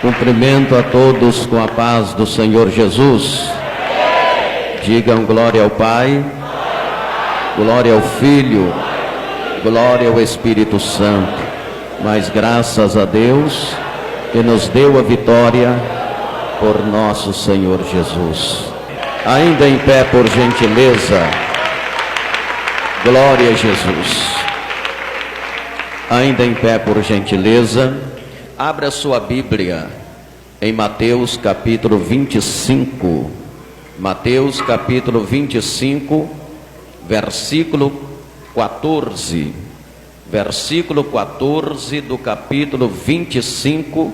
Cumprimento a todos com a paz do Senhor Jesus. Digam glória ao Pai, glória ao Filho, glória ao Espírito Santo. Mas graças a Deus que nos deu a vitória por nosso Senhor Jesus. Ainda em pé, por gentileza. Glória a Jesus. Ainda em pé, por gentileza. Abra sua Bíblia em Mateus capítulo 25. Mateus capítulo 25, versículo 14. Versículo 14 do capítulo 25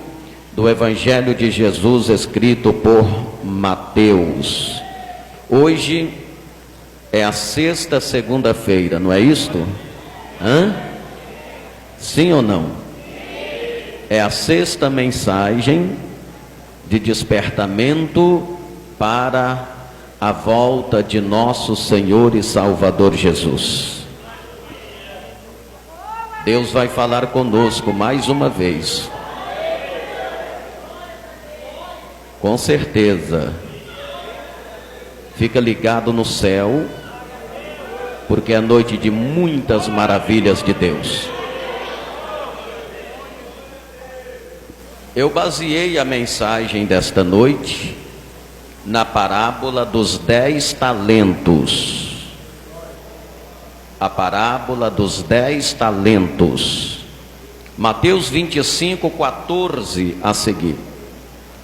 do Evangelho de Jesus, escrito por Mateus. Hoje é a sexta segunda-feira, não é isto? Sim ou não? É a sexta mensagem de despertamento para a volta de nosso Senhor e Salvador Jesus. Deus vai falar conosco mais uma vez. Com certeza. Fica ligado no céu, porque é noite de muitas maravilhas de Deus. Eu baseei a mensagem desta noite na parábola dos 10 talentos. A parábola dos 10 talentos. Mateus 25, 14 a seguir.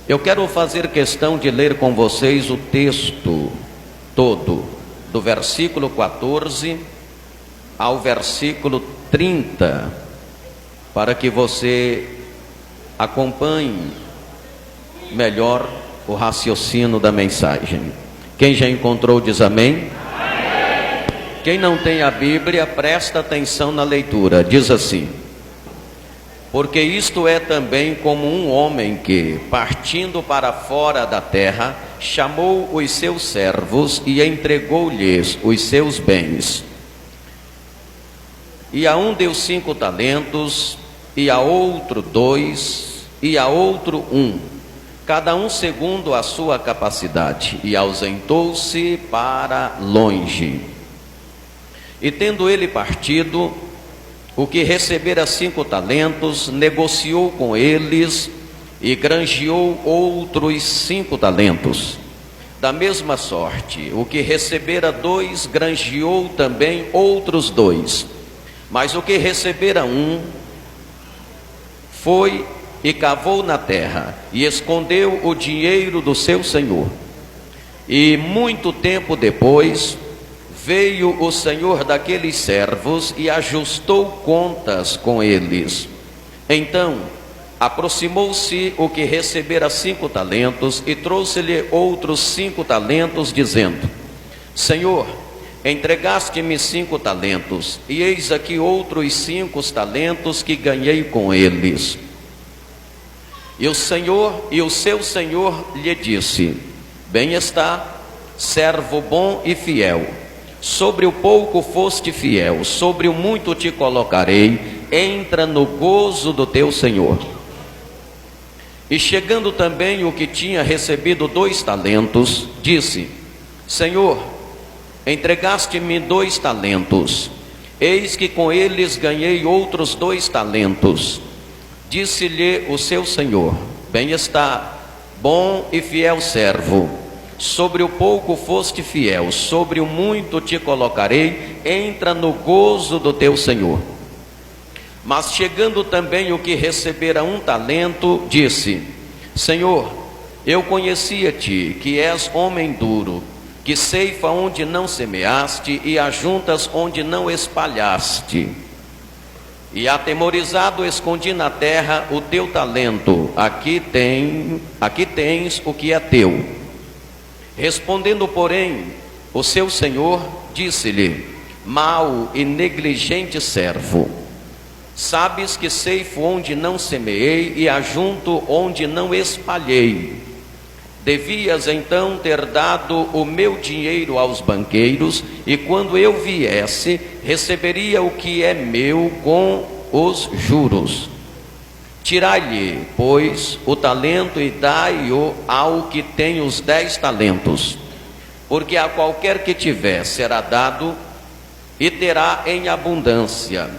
Eu quero fazer questão de ler com vocês o texto todo, do versículo 14 ao versículo 30, para que você acompanhe melhor o raciocínio da mensagem. Quem já encontrou diz amém. Quem não tem a Bíblia, presta atenção na leitura. Diz assim: porque isto é também como um homem que, partindo para fora da terra, chamou os seus servos e entregou-lhes os seus bens. E a um deu 5 talentos, e a outro 2, e a outro 1, cada um segundo a sua capacidade, e ausentou-se para longe. E tendo ele partido, o que recebera 5 talentos, negociou com eles, e granjeou outros 5 talentos. Da mesma sorte, o que recebera 2, granjeou também outros 2. Mas o que recebera 1, foi e cavou na terra, e escondeu o dinheiro do seu senhor. E muito tempo depois, veio o senhor daqueles servos e ajustou contas com eles. Então, aproximou-se o que recebera 5 talentos, e trouxe-lhe outros 5 talentos, dizendo: Senhor, entregaste-me 5 talentos, e eis aqui outros 5 talentos que ganhei com eles. E o seu senhor lhe disse: bem está, servo bom e fiel. Sobre o pouco foste fiel, sobre o muito te colocarei, entra no gozo do teu senhor. E chegando também o que tinha recebido 2 talentos, disse: Senhor, entregaste-me 2 talentos, eis que com eles ganhei outros 2 talentos. Disse-lhe o seu senhor: bem está, bom e fiel servo, sobre o pouco foste fiel, sobre o muito te colocarei, entra no gozo do teu senhor. Mas chegando também o que recebera 1 talento, disse: Senhor, eu conhecia-te, que és homem duro, que ceifa onde não semeaste e ajuntas onde não espalhaste. E atemorizado escondi na terra o teu talento, aqui tens o que é teu. Respondendo, porém, o seu senhor disse-lhe: mau e negligente servo, sabes que ceifo onde não semeei e ajunto onde não espalhei. Devias então ter dado o meu dinheiro aos banqueiros, e quando eu viesse, receberia o que é meu com os juros. Tirai-lhe, pois, o talento e dai-o ao que tem os 10 talentos. Porque a qualquer que tiver será dado e terá em abundância,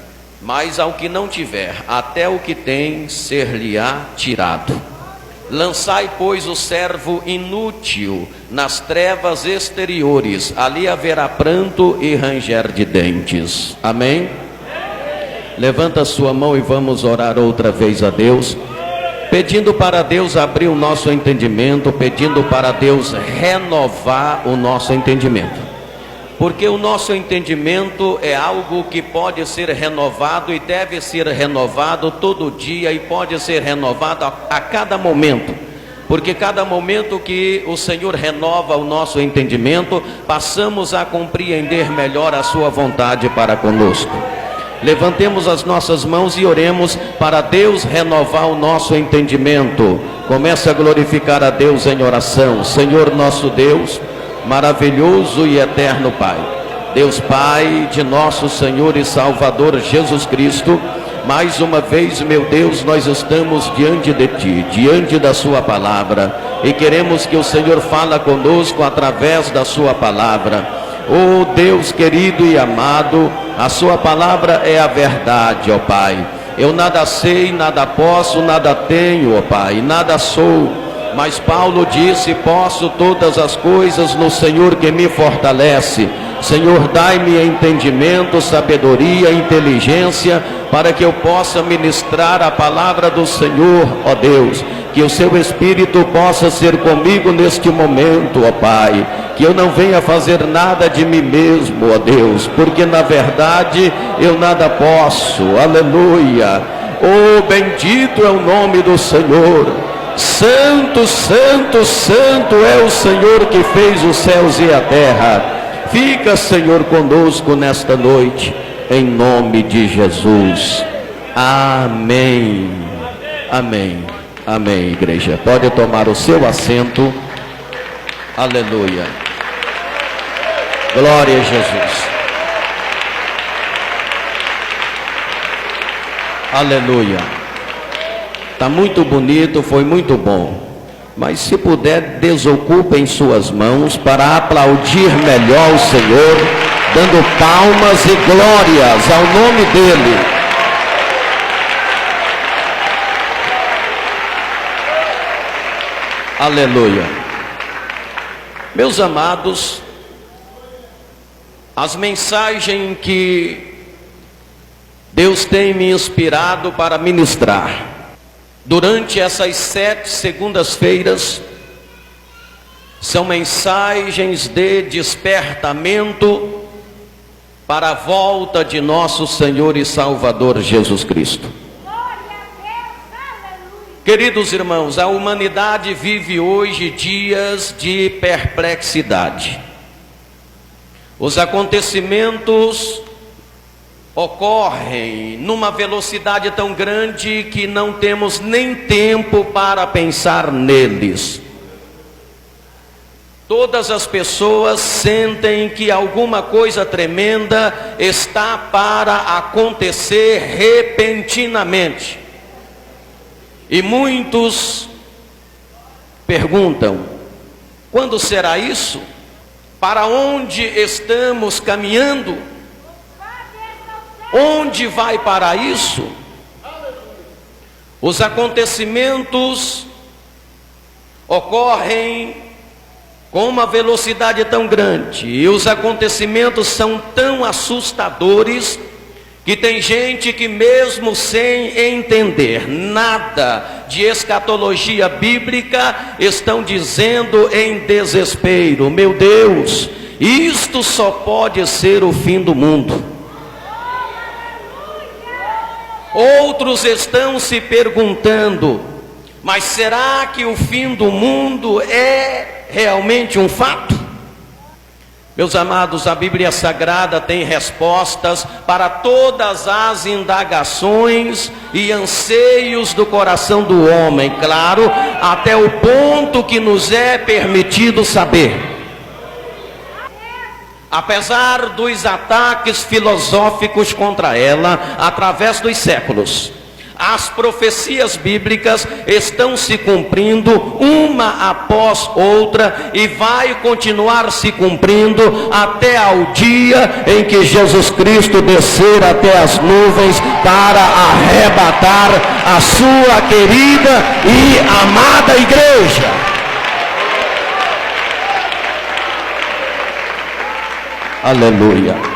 mas ao que não tiver, até o que tem ser-lhe-á tirado. Lançai, pois, o servo inútil nas trevas exteriores, ali haverá pranto e ranger de dentes. Amém? Levanta a sua mão e vamos orar outra vez a Deus, pedindo para Deus abrir o nosso entendimento, pedindo para Deus renovar o nosso entendimento. Porque o nosso entendimento é algo que pode ser renovado e deve ser renovado todo dia e pode ser renovado a cada momento. Porque cada momento que o Senhor renova o nosso entendimento, passamos a compreender melhor a sua vontade para conosco. Levantemos as nossas mãos e oremos para Deus renovar o nosso entendimento. Comece a glorificar a Deus em oração. Senhor nosso Deus, maravilhoso e eterno Pai, Deus Pai de nosso Senhor e Salvador Jesus Cristo, mais uma vez, meu Deus, nós estamos diante de Ti, diante da Sua palavra, e queremos que o Senhor fale conosco através da Sua palavra. Oh Deus querido e amado, a Sua palavra é a verdade, ó Pai. Eu nada sei, nada posso, nada tenho, ó Pai, nada sou. Mas Paulo disse: posso todas as coisas no Senhor que me fortalece. Senhor, dai-me entendimento, sabedoria, inteligência, para que eu possa ministrar a palavra do Senhor, ó Deus. Que o seu Espírito possa ser comigo neste momento, ó Pai. Que eu não venha fazer nada de mim mesmo, ó Deus, porque na verdade eu nada posso. Aleluia. Oh, bendito é o nome do Senhor. Santo, santo, santo é o Senhor que fez os céus e a terra. Fica, Senhor, conosco nesta noite, em nome de Jesus. Amém. Amém. Amém, igreja. Pode tomar o seu assento. Aleluia. Glória a Jesus. Aleluia. Está muito bonito, foi muito bom. Mas se puder, desocupem suas mãos para aplaudir melhor o Senhor, dando palmas e glórias ao nome dEle. Aleluia. Meus amados, as mensagens que Deus tem me inspirado para ministrar durante essas 7 segundas-feiras são mensagens de despertamento para a volta de nosso Senhor e Salvador Jesus Cristo. Queridos irmãos, a humanidade vive hoje dias de perplexidade. Os acontecimentos ocorrem numa velocidade tão grande que não temos nem tempo para pensar neles. Todas as pessoas sentem que alguma coisa tremenda está para acontecer repentinamente. E muitos perguntam: quando será isso? Para onde estamos caminhando? Onde vai para isso? Os acontecimentos ocorrem com uma velocidade tão grande, e os acontecimentos são tão assustadores, que tem gente que mesmo sem entender nada de escatologia bíblica, estão dizendo em desespero: meu Deus, isto só pode ser o fim do mundo. Outros estão se perguntando: mas será que o fim do mundo é realmente um fato? Meus amados, a Bíblia Sagrada tem respostas para todas as indagações e anseios do coração do homem, claro, até o ponto que nos é permitido saber. Apesar dos ataques filosóficos contra ela através dos séculos, As profecias bíblicas estão se cumprindo uma após outra e vai continuar se cumprindo até ao dia em que Jesus Cristo descer até as nuvens para arrebatar a sua querida e amada igreja. Aleluia.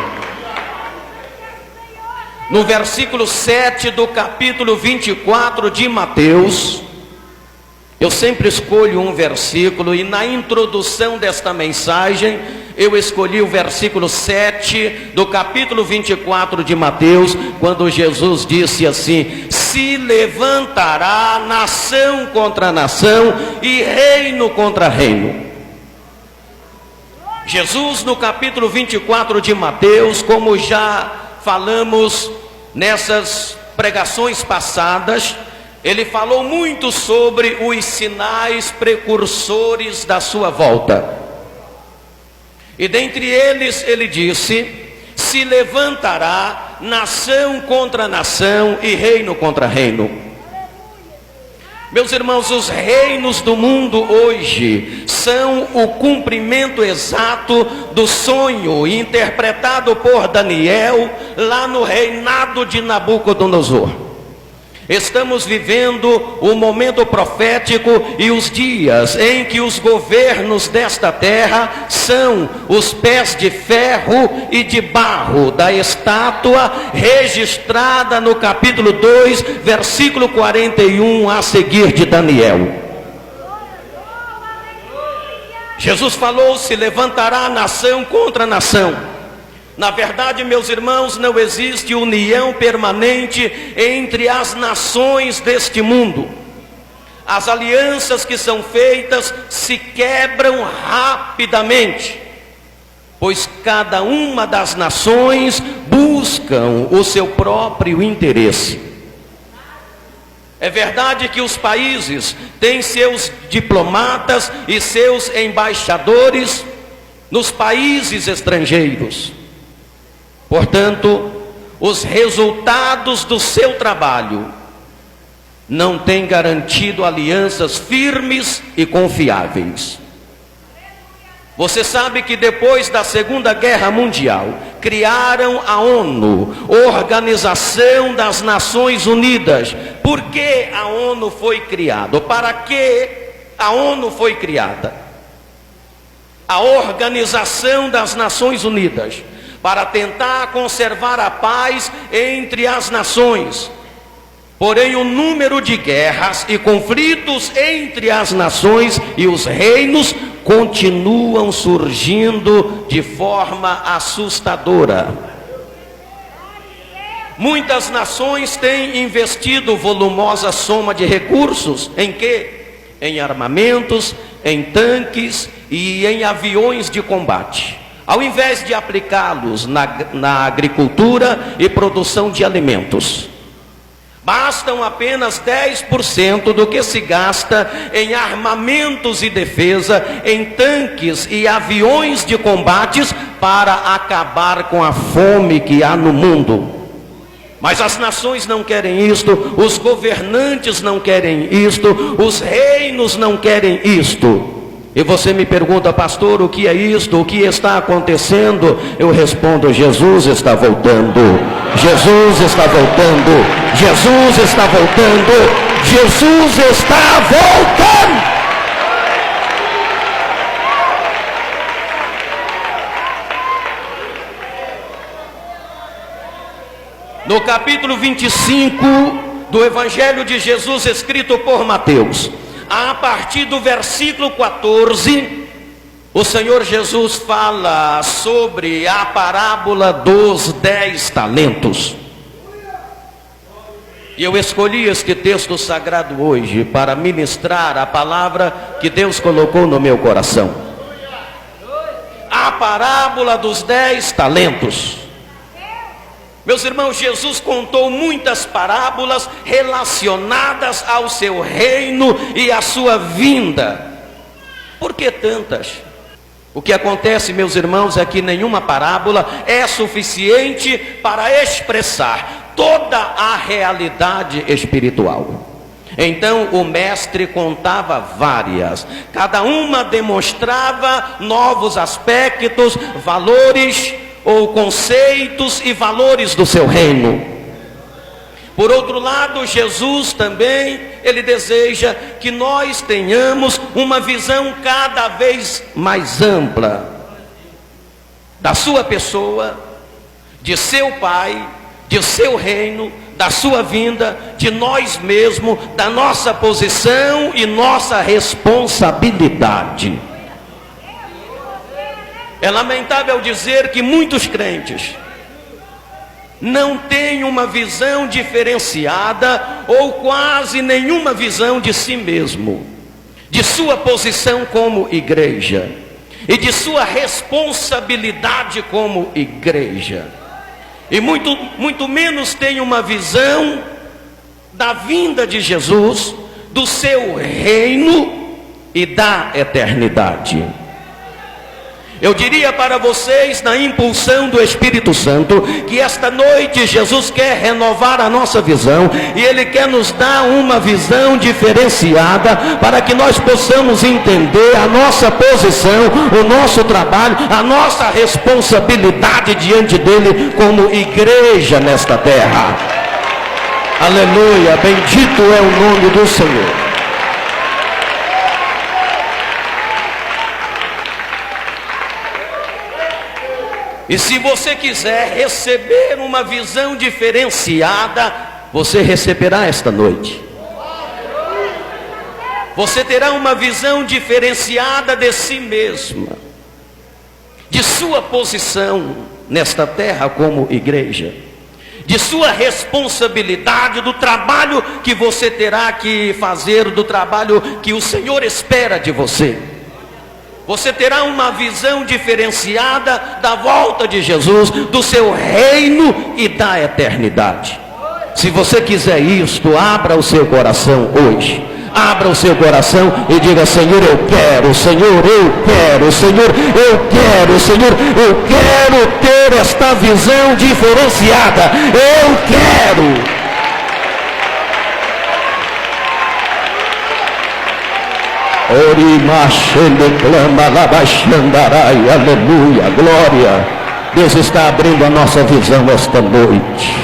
No versículo 7 do capítulo 24 de Mateus, eu sempre escolho um versículo, e na introdução desta mensagem, eu escolhi o versículo 7 do capítulo 24 de Mateus, quando Jesus disse assim: se levantará nação contra nação e reino contra reino. Jesus, no capítulo 24 de Mateus, como já falamos nessas pregações passadas, ele falou muito sobre os sinais precursores da sua volta. E dentre eles ele disse: se levantará nação contra nação e reino contra reino. Meus irmãos, os reinos do mundo hoje são o cumprimento exato do sonho interpretado por Daniel lá no reinado de Nabucodonosor. Estamos vivendo o momento profético e os dias em que os governos desta terra são os pés de ferro e de barro da estátua registrada no capítulo 2, versículo 41 a seguir de Daniel. Jesus falou: se levantará nação contra nação. Na verdade, meus irmãos, não existe união permanente entre as nações deste mundo. As alianças que são feitas se quebram rapidamente, pois cada uma das nações buscam o seu próprio interesse. É verdade que os países têm seus diplomatas e seus embaixadores nos países estrangeiros. Portanto, os resultados do seu trabalho não têm garantido alianças firmes e confiáveis. Você sabe que depois da Segunda Guerra Mundial, criaram a ONU, Organização das Nações Unidas. Por que a ONU foi criada? Para que a ONU foi criada? A Organização das Nações Unidas, para tentar conservar a paz entre as nações. Porém, o número de guerras e conflitos entre as nações e os reinos continuam surgindo de forma assustadora. Muitas nações têm investido volumosa soma de recursos em quê? Em armamentos, em tanques e em aviões de combate, ao invés de aplicá-los na agricultura e produção de alimentos. Bastam apenas 10% do que se gasta em armamentos e defesa, em tanques e aviões de combates, para acabar com a fome que há no mundo. Mas as nações não querem isto, os governantes não querem isto, os reinos não querem isto. E você me pergunta: pastor, o que é isto? O que está acontecendo? Eu respondo: Jesus está voltando. Jesus está voltando. Jesus está voltando. Jesus está voltando. No capítulo 25 do Evangelho de Jesus, escrito por Mateus, a partir do versículo 14, o Senhor Jesus fala sobre a parábola dos 10 talentos. E eu escolhi este texto sagrado hoje para ministrar a palavra que Deus colocou no meu coração. A parábola dos 10 talentos. Meus irmãos, Jesus contou muitas parábolas relacionadas ao seu reino e à sua vinda. Por que tantas? O que acontece, meus irmãos, é que nenhuma parábola é suficiente para expressar toda a realidade espiritual. Então o mestre contava várias, cada uma demonstrava novos aspectos, valores ou conceitos e valores do seu reino. Por outro lado, Jesus também, ele deseja que nós tenhamos uma visão cada vez mais ampla da sua pessoa, de seu Pai, de seu reino, da sua vinda, de nós mesmos, da nossa posição e nossa responsabilidade. É lamentável dizer que muitos crentes não têm uma visão diferenciada ou quase nenhuma visão de si mesmo, de sua posição como igreja e de sua responsabilidade como igreja. E muito menos tem uma visão da vinda de Jesus, do seu reino e da eternidade. Eu diria para vocês, na impulsão do Espírito Santo, que esta noite Jesus quer renovar a nossa visão, e Ele quer nos dar uma visão diferenciada, para que nós possamos entender a nossa posição, o nosso trabalho, a nossa responsabilidade diante dEle como igreja nesta terra. Aleluia, bendito é o nome do Senhor. E se você quiser receber uma visão diferenciada, você receberá esta noite. Você terá uma visão diferenciada de si mesma, de sua posição nesta terra como igreja, de sua responsabilidade, do trabalho que você terá que fazer, do trabalho que o Senhor espera de você. Você terá uma visão diferenciada da volta de Jesus, do seu reino e da eternidade. Se você quiser isto, abra o seu coração hoje. Abra o seu coração e diga: Senhor, eu quero, Senhor, eu quero, Senhor, eu quero, Senhor, eu quero ter esta visão diferenciada. Eu quero. Aleluia, glória. Deus está abrindo a nossa visão esta noite.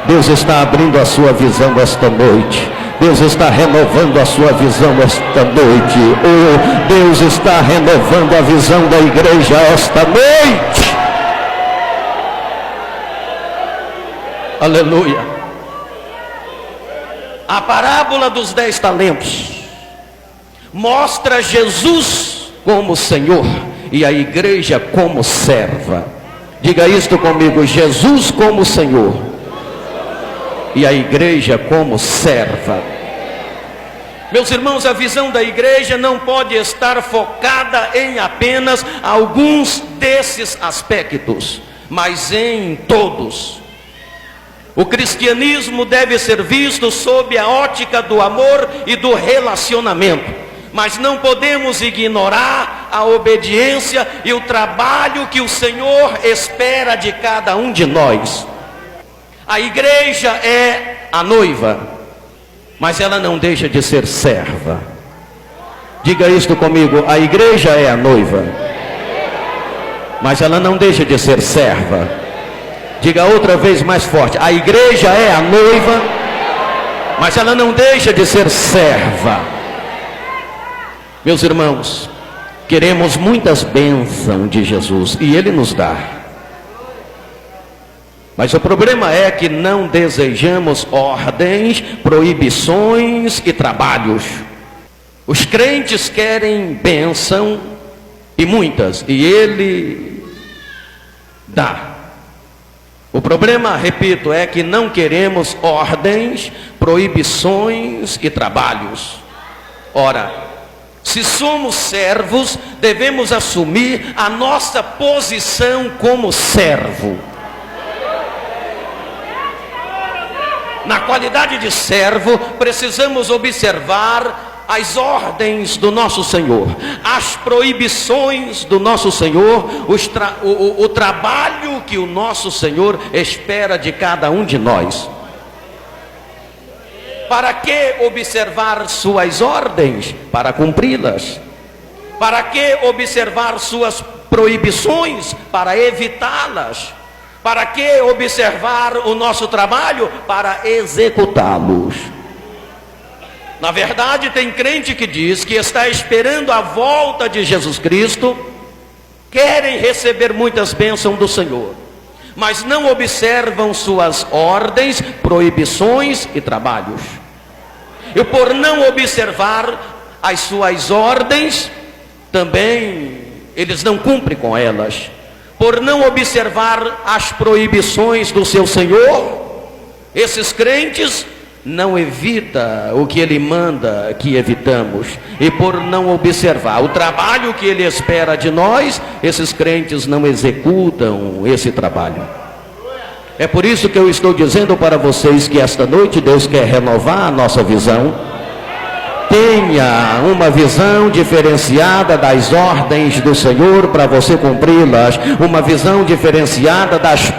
Deus está abrindo a sua visão esta noite. Deus está renovando a sua visão esta noite. Oh, Deus está renovando a visão da igreja esta noite. Aleluia. A parábola dos 10 talentos mostra Jesus como Senhor e a igreja como serva. Diga isto comigo: Jesus como Senhor e a igreja como serva. Meus irmãos, a visão da igreja não pode estar focada em apenas alguns desses aspectos, mas em todos. O cristianismo deve ser visto sob a ótica do amor e do relacionamento, mas não podemos ignorar a obediência e o trabalho que o Senhor espera de cada um de nós. A igreja é a noiva, mas ela não deixa de ser serva. Diga isto comigo: a igreja é a noiva, mas ela não deixa de ser serva. Diga outra vez mais forte: a igreja é a noiva, mas ela não deixa de ser serva. Meus irmãos, queremos muitas bênçãos de Jesus e Ele nos dá. Mas o problema é que não desejamos ordens, proibições e trabalhos. Os crentes querem bênção e muitas, e Ele dá. O problema, repito, é que não queremos ordens, proibições e trabalhos. Ora, se somos servos, devemos assumir a nossa posição como servo. Na qualidade de servo, precisamos observar as ordens do nosso Senhor, as proibições do nosso Senhor, o trabalho que o nosso Senhor espera de cada um de nós. Para que observar suas ordens? Para cumpri-las. Para que observar suas proibições? Para evitá-las. Para que observar o nosso trabalho? Para executá-los. Na verdade, tem crente que diz que está esperando a volta de Jesus Cristo, querem receber muitas bênçãos do Senhor, mas não observam suas ordens, proibições e trabalhos. E por não observar as suas ordens, também eles não cumprem com elas. Por não observar as proibições do seu Senhor, esses crentes não evita o que Ele manda que evitamos. E por não observar o trabalho que Ele espera de nós, esses crentes não executam esse trabalho. É por isso que eu estou dizendo para vocês que esta noite Deus quer renovar a nossa visão. Tenha uma visão diferenciada das ordens do Senhor para você cumpri-las. Uma visão diferenciada das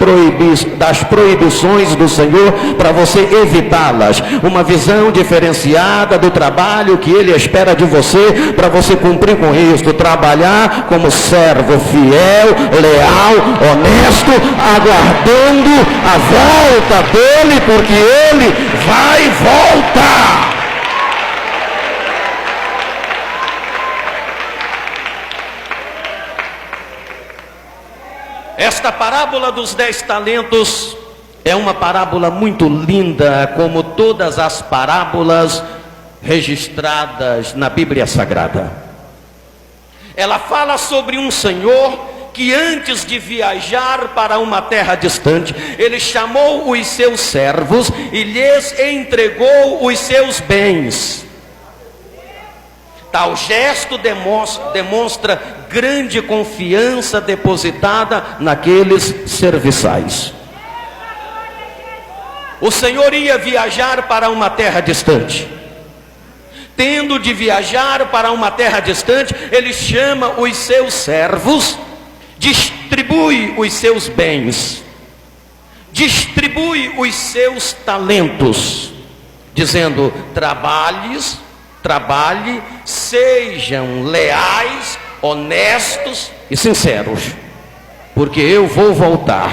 proibições do Senhor para você evitá-las. Uma visão diferenciada do trabalho que Ele espera de você para você cumprir com isso. Trabalhar como servo fiel, leal, honesto, aguardando a volta dEle, porque Ele vai voltar. Esta parábola dos 10 talentos é uma parábola muito linda, como todas as parábolas registradas na Bíblia Sagrada. Ela fala sobre um senhor que antes de viajar para uma terra distante, ele chamou os seus servos e lhes entregou os seus bens. Tal gesto demonstra grande confiança depositada naqueles serviçais. O Senhor ia viajar para uma terra distante. Tendo de viajar para uma terra distante, Ele chama os seus servos, distribui os seus bens, distribui os seus talentos, dizendo: trabalhe, sejam leais, honestos e sinceros, porque eu vou voltar,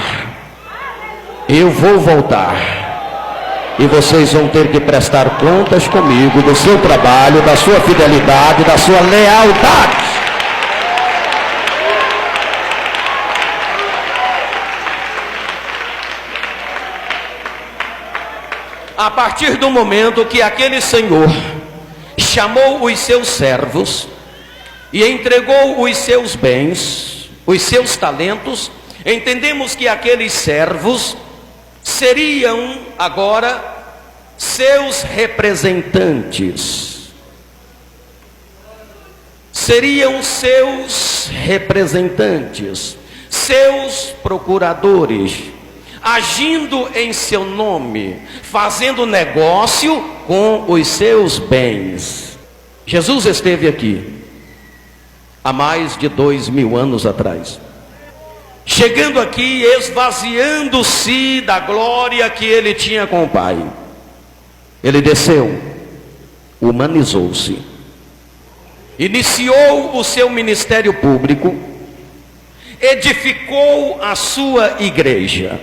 e vocês vão ter que prestar contas comigo do seu trabalho, da sua fidelidade, da sua lealdade. A partir do momento que aquele senhor chamou os seus servos e entregou os seus bens, os seus talentos, entendemos que aqueles servos seriam agora seus representantes. Seriam seus representantes, seus procuradores, agindo em seu nome, fazendo negócio com os seus bens. Jesus esteve aqui há mais de 2000 anos atrás, chegando aqui, esvaziando-se da glória que Ele tinha com o Pai. Ele desceu, humanizou-se, iniciou o seu ministério público, edificou a sua igreja,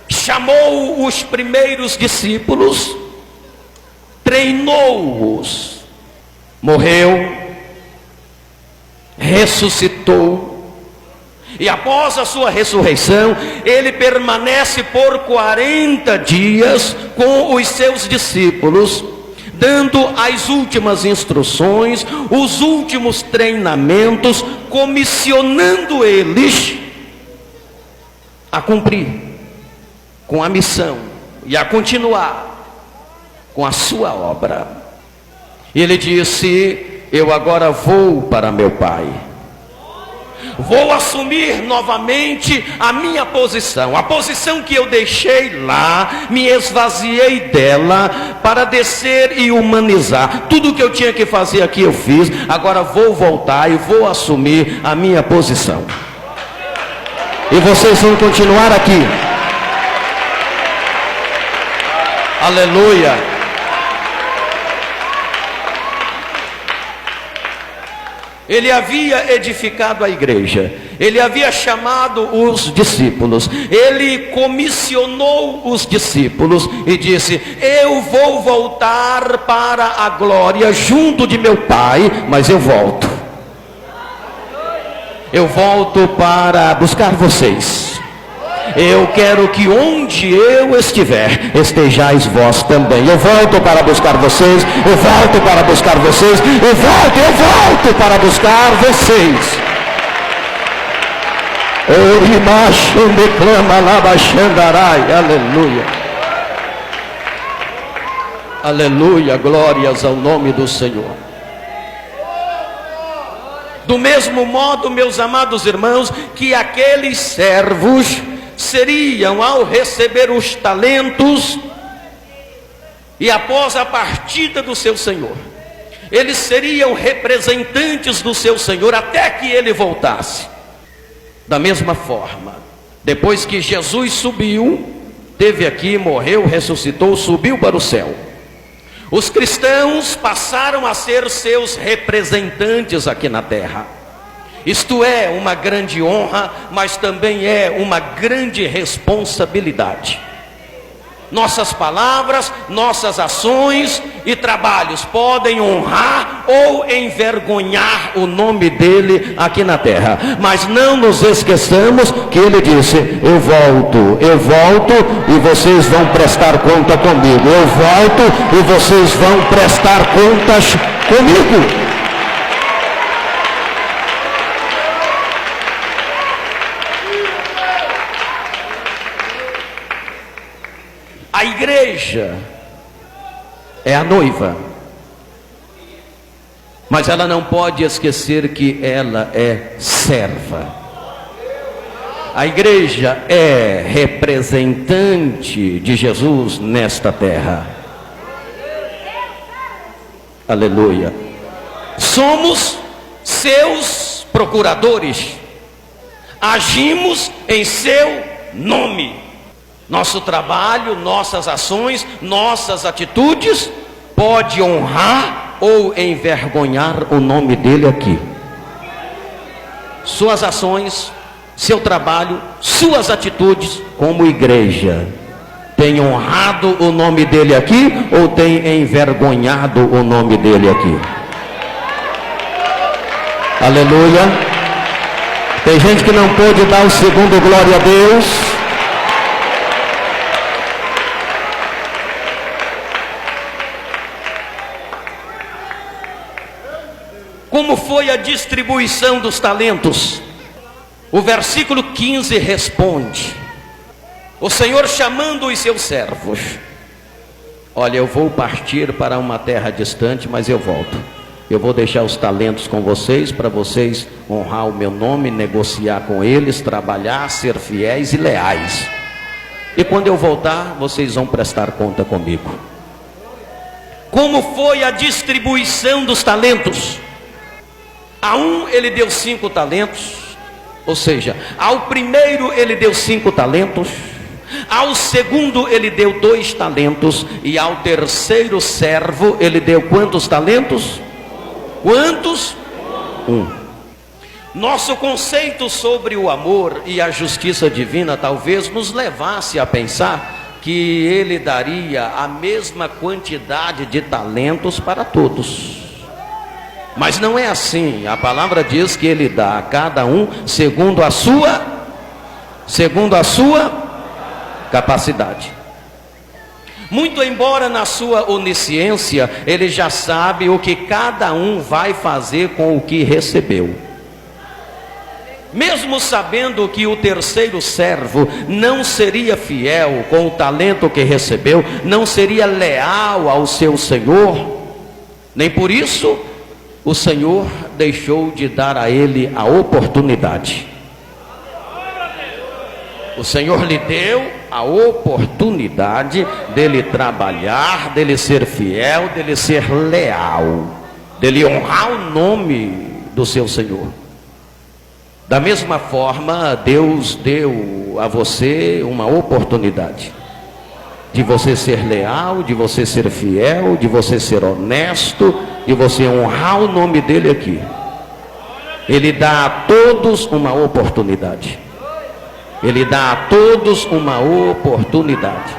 chamou os primeiros discípulos, treinou-os, morreu, ressuscitou, e após a sua ressurreição, ele permanece por 40 dias com os seus discípulos, dando as últimas instruções, os últimos treinamentos, comissionando eles a cumprir com a missão e a continuar com a sua obra. Ele disse: eu agora vou para meu Pai, vou assumir novamente a minha posição, a posição que eu deixei lá, me esvaziei dela para descer e humanizar. Tudo que eu tinha que fazer aqui eu fiz, agora vou voltar e vou assumir a minha posição. E vocês vão continuar aqui. Aleluia. Ele havia edificado a igreja, ele havia chamado os discípulos, ele comissionou os discípulos e disse: eu vou voltar para a glória junto de meu Pai, mas eu volto para buscar vocês. Eu quero que onde eu estiver, estejais vós também. Eu volto para buscar vocês, eu volto para buscar vocês, eu volto para buscar vocês. Aleluia. Aleluia, glórias ao nome do Senhor. Do mesmo modo, meus amados irmãos, que aqueles servos seriam, ao receber os talentos e após a partida do seu Senhor, eles seriam representantes do seu Senhor até que ele voltasse. Da mesma forma, depois que Jesus subiu, esteve aqui, morreu, ressuscitou, subiu para o céu, os cristãos passaram a ser seus representantes aqui na terra. Isto é uma grande honra, mas também é uma grande responsabilidade. Nossas palavras, nossas ações e trabalhos podem honrar ou envergonhar o nome dele aqui na terra. Mas não nos esqueçamos que ele disse: eu volto e vocês vão prestar conta comigo. Eu volto e vocês vão prestar contas comigo. A igreja é a noiva, mas ela não pode esquecer que ela é serva. A igreja é representante de Jesus nesta terra. Aleluia. Somos seus procuradores, agimos em seu nome. Nosso trabalho, nossas ações, nossas atitudes pode honrar ou envergonhar o nome dele aqui. Suas ações, seu trabalho, suas atitudes como igreja tem honrado o nome dele aqui ou tem envergonhado o nome dele aqui? Aleluia. Tem gente que não pôde dar o segundo glória a Deus. Como foi a distribuição dos talentos? O versículo 15 responde: o Senhor chamando os seus servos: olha, eu vou partir para uma terra distante, mas eu volto. Eu vou deixar os talentos com vocês, para vocês honrar o meu nome, negociar com eles, trabalhar, ser fiéis e leais. E quando eu voltar, vocês vão prestar conta comigo. Como foi a distribuição dos talentos? A um ele deu 5 talentos, ou seja, ao primeiro ele deu 5 talentos, ao segundo ele deu 2 talentos, e ao terceiro servo ele deu quantos talentos? Quantos? 1. Nosso conceito sobre o amor e a justiça divina talvez nos levasse a pensar que ele daria a mesma quantidade de talentos para todos. Mas não é assim. A palavra diz que ele dá a cada um segundo a sua capacidade. Muito embora na sua onisciência, ele já sabe o que cada um vai fazer com o que recebeu. Mesmo sabendo que o terceiro servo não seria fiel com o talento que recebeu, não seria leal ao seu Senhor, nem por isso o Senhor deixou de dar a ele a oportunidade. O Senhor lhe deu a oportunidade dele trabalhar, dele ser fiel, dele ser leal, dele honrar o nome do seu Senhor. Da mesma forma, Deus deu a você uma oportunidade. de você ser leal, de você ser fiel, de você ser honesto, de você honrar o nome dele aqui. Ele dá a todos uma oportunidade. Ele dá a todos uma oportunidade.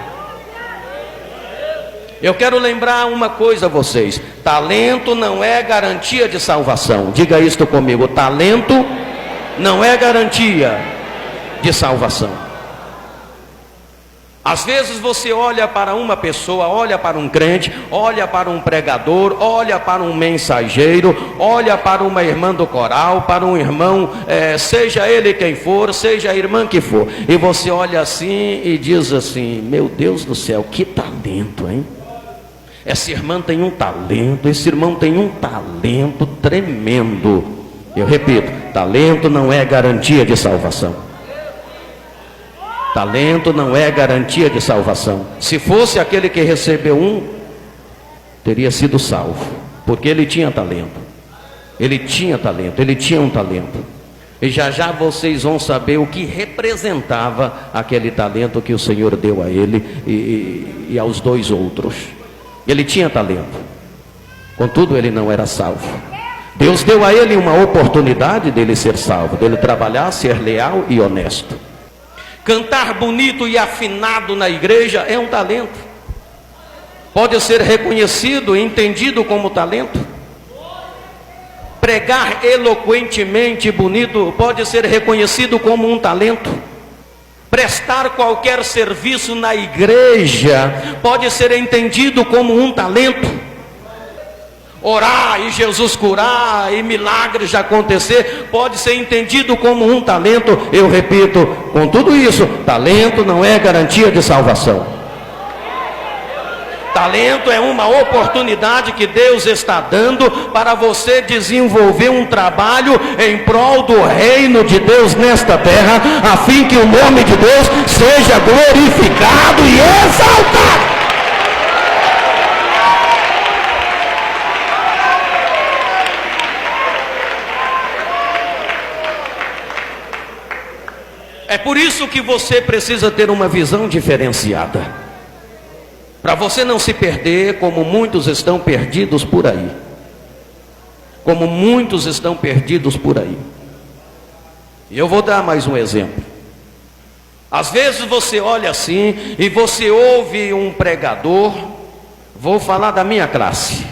Eu quero lembrar uma coisa a vocês: talento não é garantia de salvação. Diga isto comigo: talento não é garantia de salvação. Às vezes você olha para uma pessoa, olha para um crente, olha para um pregador, olha para um mensageiro, olha para uma irmã do coral, para um irmão, seja ele quem for, seja a irmã que for, e você olha assim e diz assim: meu Deus do céu, que talento, hein? Essa irmã tem um talento, esse irmão tem um talento tremendo. Eu repito, talento não é garantia de salvação. Talento não é garantia de salvação. Se fosse aquele que recebeu um, teria sido salvo, porque ele tinha talento. Ele tinha talento, ele tinha um talento. E já já vocês vão saber o que representava aquele talento que o Senhor deu a ele e aos dois outros. Ele tinha talento, contudo ele não era salvo. Deus deu a ele uma oportunidade dele ser salvo, dele trabalhar, ser leal e honesto. Cantar bonito e afinado na igreja é um talento. Pode ser reconhecido e entendido como talento. Pregar eloquentemente e bonito pode ser reconhecido como um talento. Prestar qualquer serviço na igreja pode ser entendido como um talento. Orar e Jesus curar e milagres acontecer pode ser entendido como um talento. Eu repito, com tudo isso, talento não é garantia de salvação. Talento é uma oportunidade que Deus está dando para você desenvolver um trabalho em prol do reino de Deus nesta terra, a fim que o nome de Deus seja glorificado e exaltado. É por isso que você precisa ter uma visão diferenciada, para você não se perder como muitos estão perdidos por aí. Como muitos estão perdidos por aí. E eu vou dar mais um exemplo. Às vezes você olha assim e você ouve um pregador, vou falar da minha classe.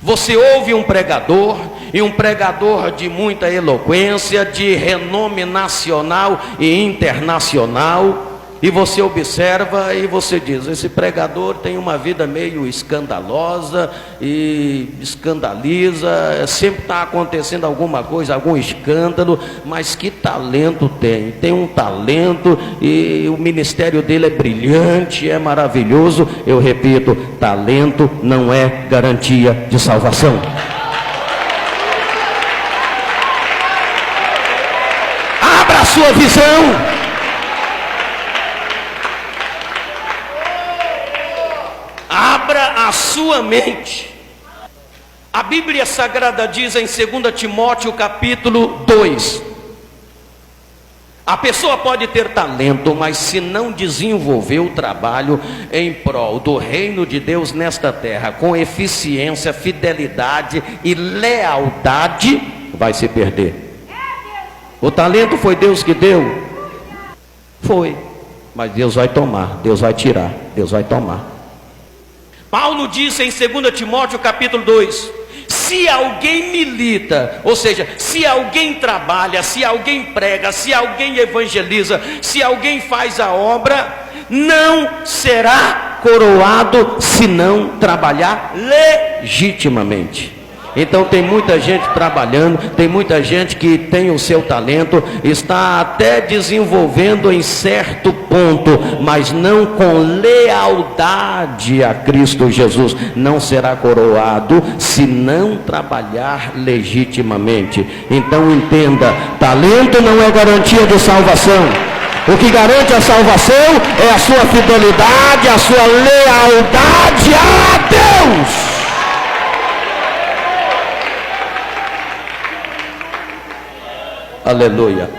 Você ouve um pregador, e um pregador de muita eloquência, de renome nacional e internacional, e você observa e você diz: esse pregador tem uma vida meio escandalosa e escandaliza, sempre está acontecendo alguma coisa, algum escândalo, mas que talento tem? Tem um talento e o ministério dele é brilhante, é maravilhoso. Eu repito, talento não é garantia de salvação. Abra a sua visão. Abra a sua mente. A Bíblia Sagrada diz em 2 Timóteo capítulo 2: a pessoa pode ter talento, mas se não desenvolver o trabalho em prol do reino de Deus nesta terra, com eficiência, fidelidade e lealdade, vai se perder. O talento foi Deus que deu? Foi. Mas Deus vai tomar, Deus vai tirar, Deus vai tomar. Paulo disse em 2 Timóteo capítulo 2: se alguém milita, ou seja, se alguém trabalha, se alguém prega, se alguém evangeliza, se alguém faz a obra, não será coroado se não trabalhar legitimamente. Então tem muita gente trabalhando, tem muita gente que tem o seu talento, está até desenvolvendo em certo ponto, mas não com lealdade a Cristo Jesus. Não será coroado se não trabalhar legitimamente. Então entenda, talento não é garantia de salvação. O que garante a salvação é a sua fidelidade, a sua lealdade a Deus. Aleluia.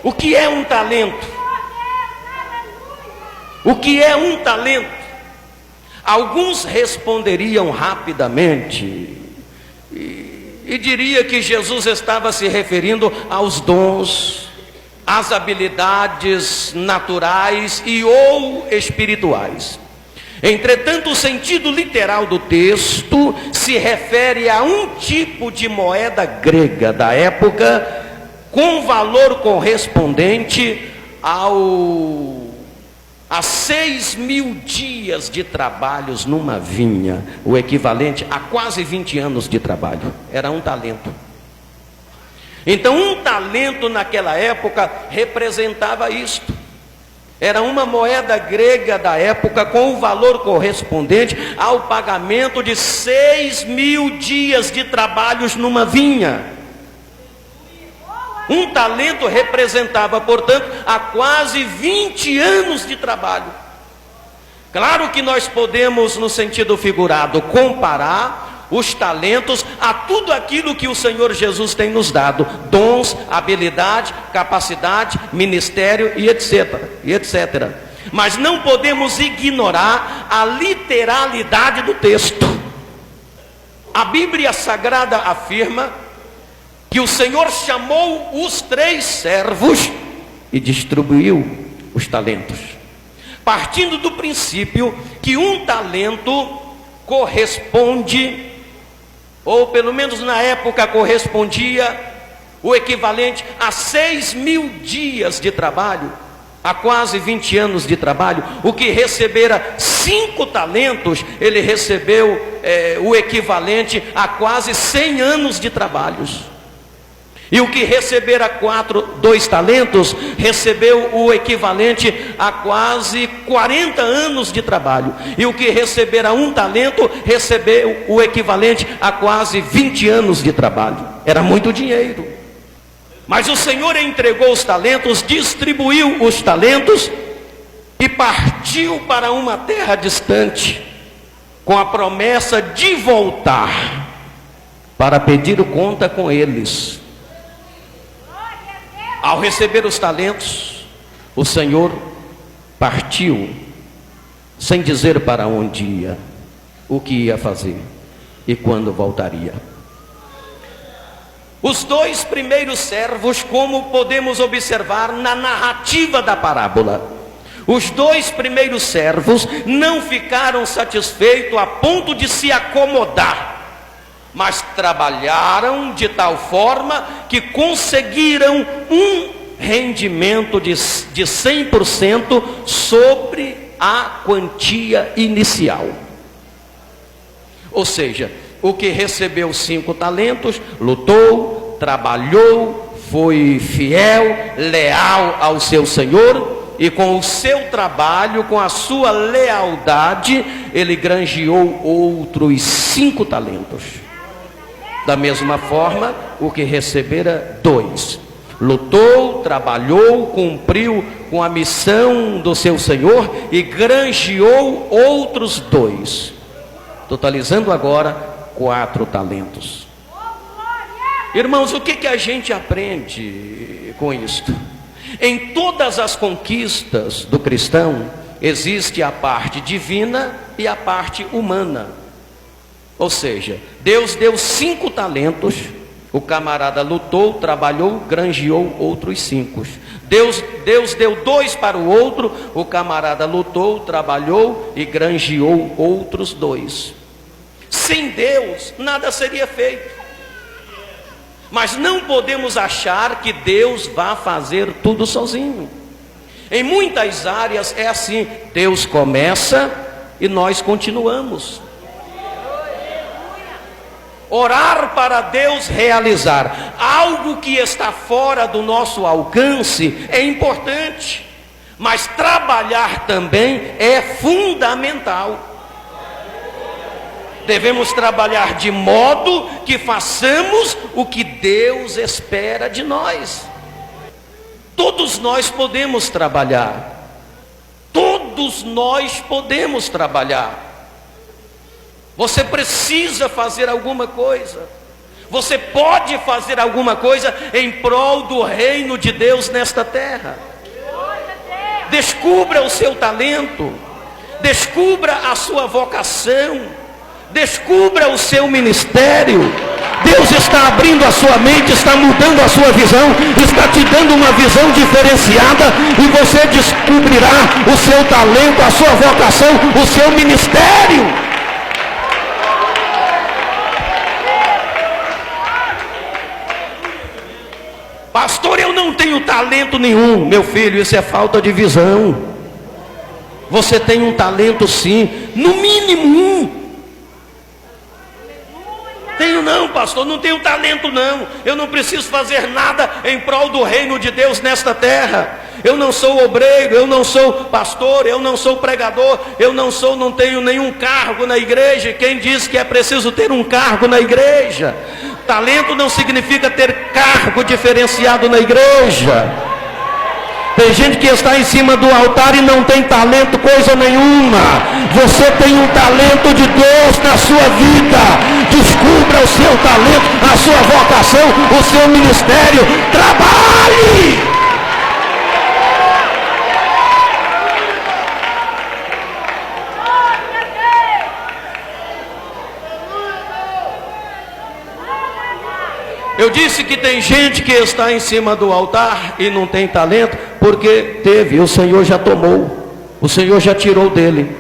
O que é um talento? O que é um talento? Alguns responderiam rapidamente e diria que Jesus estava se referindo aos dons, às habilidades naturais e ou espirituais. Entretanto, o sentido literal do texto se refere a um tipo de moeda grega da época, com valor correspondente a 6.000 dias de trabalhos numa vinha, o equivalente a quase 20 anos de trabalho. Era um talento. Então, um talento naquela época representava isto. Era uma moeda grega da época com o valor correspondente ao pagamento de 6.000 dias de trabalhos numa vinha. Um talento representava, portanto, a quase 20 anos de trabalho. Claro que nós podemos, no sentido figurado, comparar os talentos a tudo aquilo que o Senhor Jesus tem nos dado: dons, habilidade, capacidade, ministério e etc. Mas não podemos ignorar a literalidade do texto. A Bíblia Sagrada afirma que o Senhor chamou os 3 servos e distribuiu os talentos, partindo do princípio que um talento corresponde, ou pelo menos na época correspondia, o equivalente a 6.000 dias de trabalho, a quase 20 anos de trabalho. O que recebera 5 talentos, ele recebeu o equivalente a quase 100 anos de trabalhos. E o que recebera 2 talentos, recebeu o equivalente a quase 40 anos de trabalho. E o que recebera 1 talento, recebeu o equivalente a quase 20 anos de trabalho. Era muito dinheiro. Mas o Senhor entregou os talentos, distribuiu os talentos e partiu para uma terra distante, com a promessa de voltar para pedir conta com eles. Ao receber os talentos, o Senhor partiu, sem dizer para onde ia, o que ia fazer e quando voltaria. Os 2 primeiros servos, como podemos observar na narrativa da parábola, os 2 primeiros servos não ficaram satisfeitos a ponto de se acomodar, mas trabalharam de tal forma que conseguiram um rendimento de 100% sobre a quantia inicial. Ou seja, o que recebeu 5 talentos, lutou, trabalhou, foi fiel, leal ao seu Senhor, e com o seu trabalho, com a sua lealdade, ele granjeou outros 5 talentos. Da mesma forma, o que recebera 2, lutou, trabalhou, cumpriu com a missão do seu Senhor e granjeou outros 2, totalizando agora 4 talentos. Irmãos, o que a gente aprende com isto? Em todas as conquistas do cristão, existe a parte divina e a parte humana. Ou seja, Deus deu 5 talentos, o camarada lutou, trabalhou, granjeou outros 5. Deus deu 2 para o outro, o camarada lutou, trabalhou e granjeou outros 2. Sem Deus, nada seria feito. Mas não podemos achar que Deus vá fazer tudo sozinho. Em muitas áreas é assim: Deus começa e nós continuamos. Orar para Deus realizar algo que está fora do nosso alcance é importante, mas trabalhar também é fundamental. Devemos trabalhar de modo que façamos o que Deus espera de nós. Todos nós podemos trabalhar. Todos nós podemos trabalhar. Você precisa fazer alguma coisa. Você pode fazer alguma coisa em prol do reino de Deus nesta terra. Descubra o seu talento, descubra a sua vocação, descubra o seu ministério. Deus está abrindo a sua mente, está mudando a sua visão, está te dando uma visão diferenciada, e você descobrirá o seu talento, a sua vocação, o seu ministério. Pastor, eu não tenho talento nenhum. Meu filho, isso é falta de visão. Você tem um talento sim, no mínimo um. Tenho não, pastor, não tenho talento não. Eu não preciso fazer nada em prol do reino de Deus nesta terra. Eu não sou obreiro, eu não sou pastor, eu não sou pregador, não tenho nenhum cargo na igreja. Quem diz que é preciso ter um cargo na igreja? Talento não significa ter cargo diferenciado na igreja. Tem gente que está em cima do altar e não tem talento coisa nenhuma. Você tem um talento de Deus na sua vida. Descubra o seu talento, a sua vocação, o seu ministério. Trabalhe! Eu disse que tem gente que está em cima do altar e não tem talento, porque teve, o Senhor já tomou, o Senhor já tirou dele,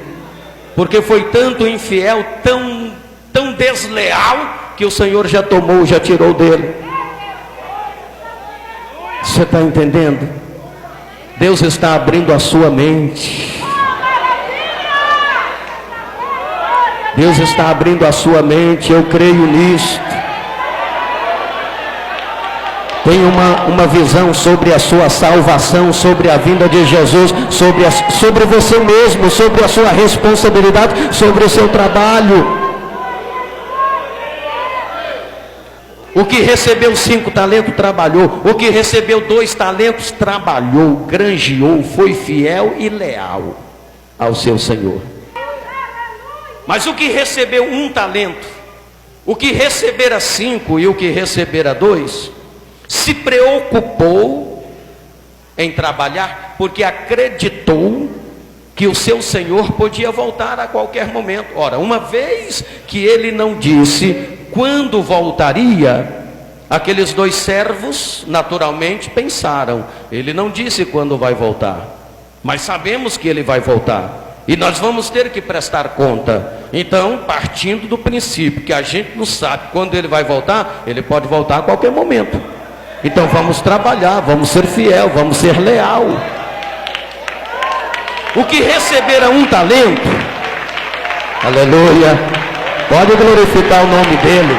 porque foi tanto infiel, tão desleal, que o Senhor já tomou, já tirou dele. Você está entendendo? Deus está abrindo a sua mente. Deus está abrindo a sua mente, eu creio nisso. Tem uma visão sobre a sua salvação, sobre a vinda de Jesus, sobre você mesmo, sobre a sua responsabilidade, sobre o seu trabalho. O que recebeu 5 talentos, trabalhou. O que recebeu 2 talentos, trabalhou, granjeou, foi fiel e leal ao seu Senhor. Mas o que recebeu 1 talento, o que recebera 5 e o que recebera 2, se preocupou em trabalhar, porque acreditou que o seu Senhor podia voltar a qualquer momento. Ora, uma vez que ele não disse quando voltaria, aqueles 2 servos naturalmente pensaram, ele não disse quando vai voltar, mas sabemos que ele vai voltar, e nós vamos ter que prestar conta. Então, partindo do princípio que a gente não sabe quando ele vai voltar, ele pode voltar a qualquer momento. Então vamos trabalhar, vamos ser fiel, vamos ser leal. O que recebera 1 talento, aleluia, pode glorificar o nome dele.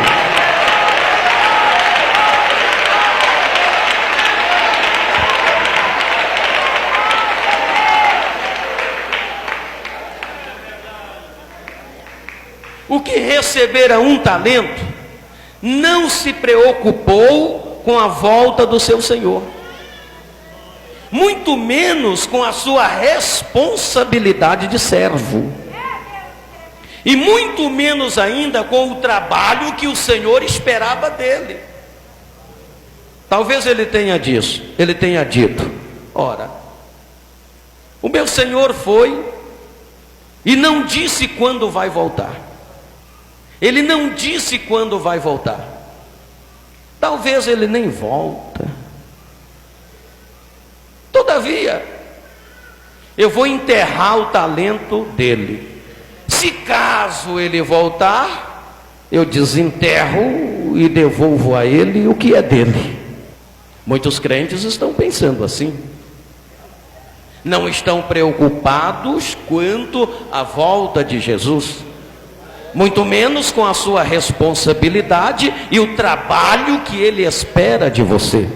O que recebera 1 talento, não se preocupou com a volta do seu Senhor, muito menos com a sua responsabilidade de servo, e muito menos ainda com o trabalho que o Senhor esperava dele. Talvez ele tenha dito, ora, o meu Senhor foi e não disse quando vai voltar. Ele não disse quando vai voltar. Talvez ele nem volta. Todavia, eu vou enterrar o talento dele. Se caso ele voltar, eu desenterro e devolvo a ele o que é dele. Muitos crentes estão pensando assim. Não estão preocupados quanto à volta de Jesus, muito menos com a sua responsabilidade e o trabalho que ele espera de você.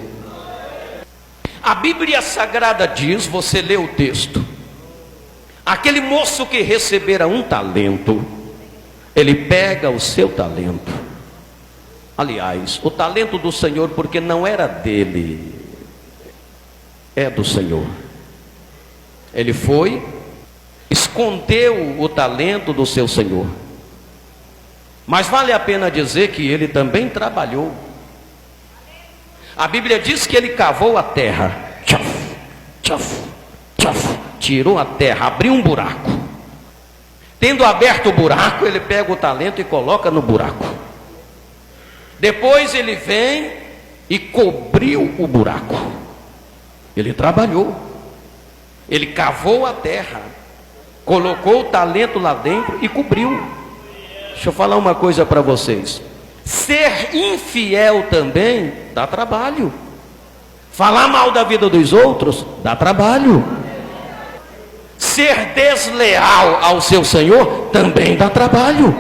A Bíblia Sagrada diz, você lê o texto, aquele moço que recebera 1 talento, ele pega o seu talento, aliás, o talento do Senhor, porque não era dele, é do Senhor. Ele foi, escondeu o talento do seu Senhor. Mas vale a pena dizer que ele também trabalhou. A Bíblia diz que ele cavou a terra, tchaf, tchaf, tchaf, tirou a terra, abriu um buraco. Tendo aberto o buraco, ele pega o talento e coloca no buraco. Depois ele vem e cobriu o buraco. Ele trabalhou, ele cavou a terra, colocou o talento lá dentro e cobriu. Deixa eu falar uma coisa para vocês: ser infiel também dá trabalho. Falar mal da vida dos outros dá trabalho. Ser desleal ao seu Senhor também dá trabalho.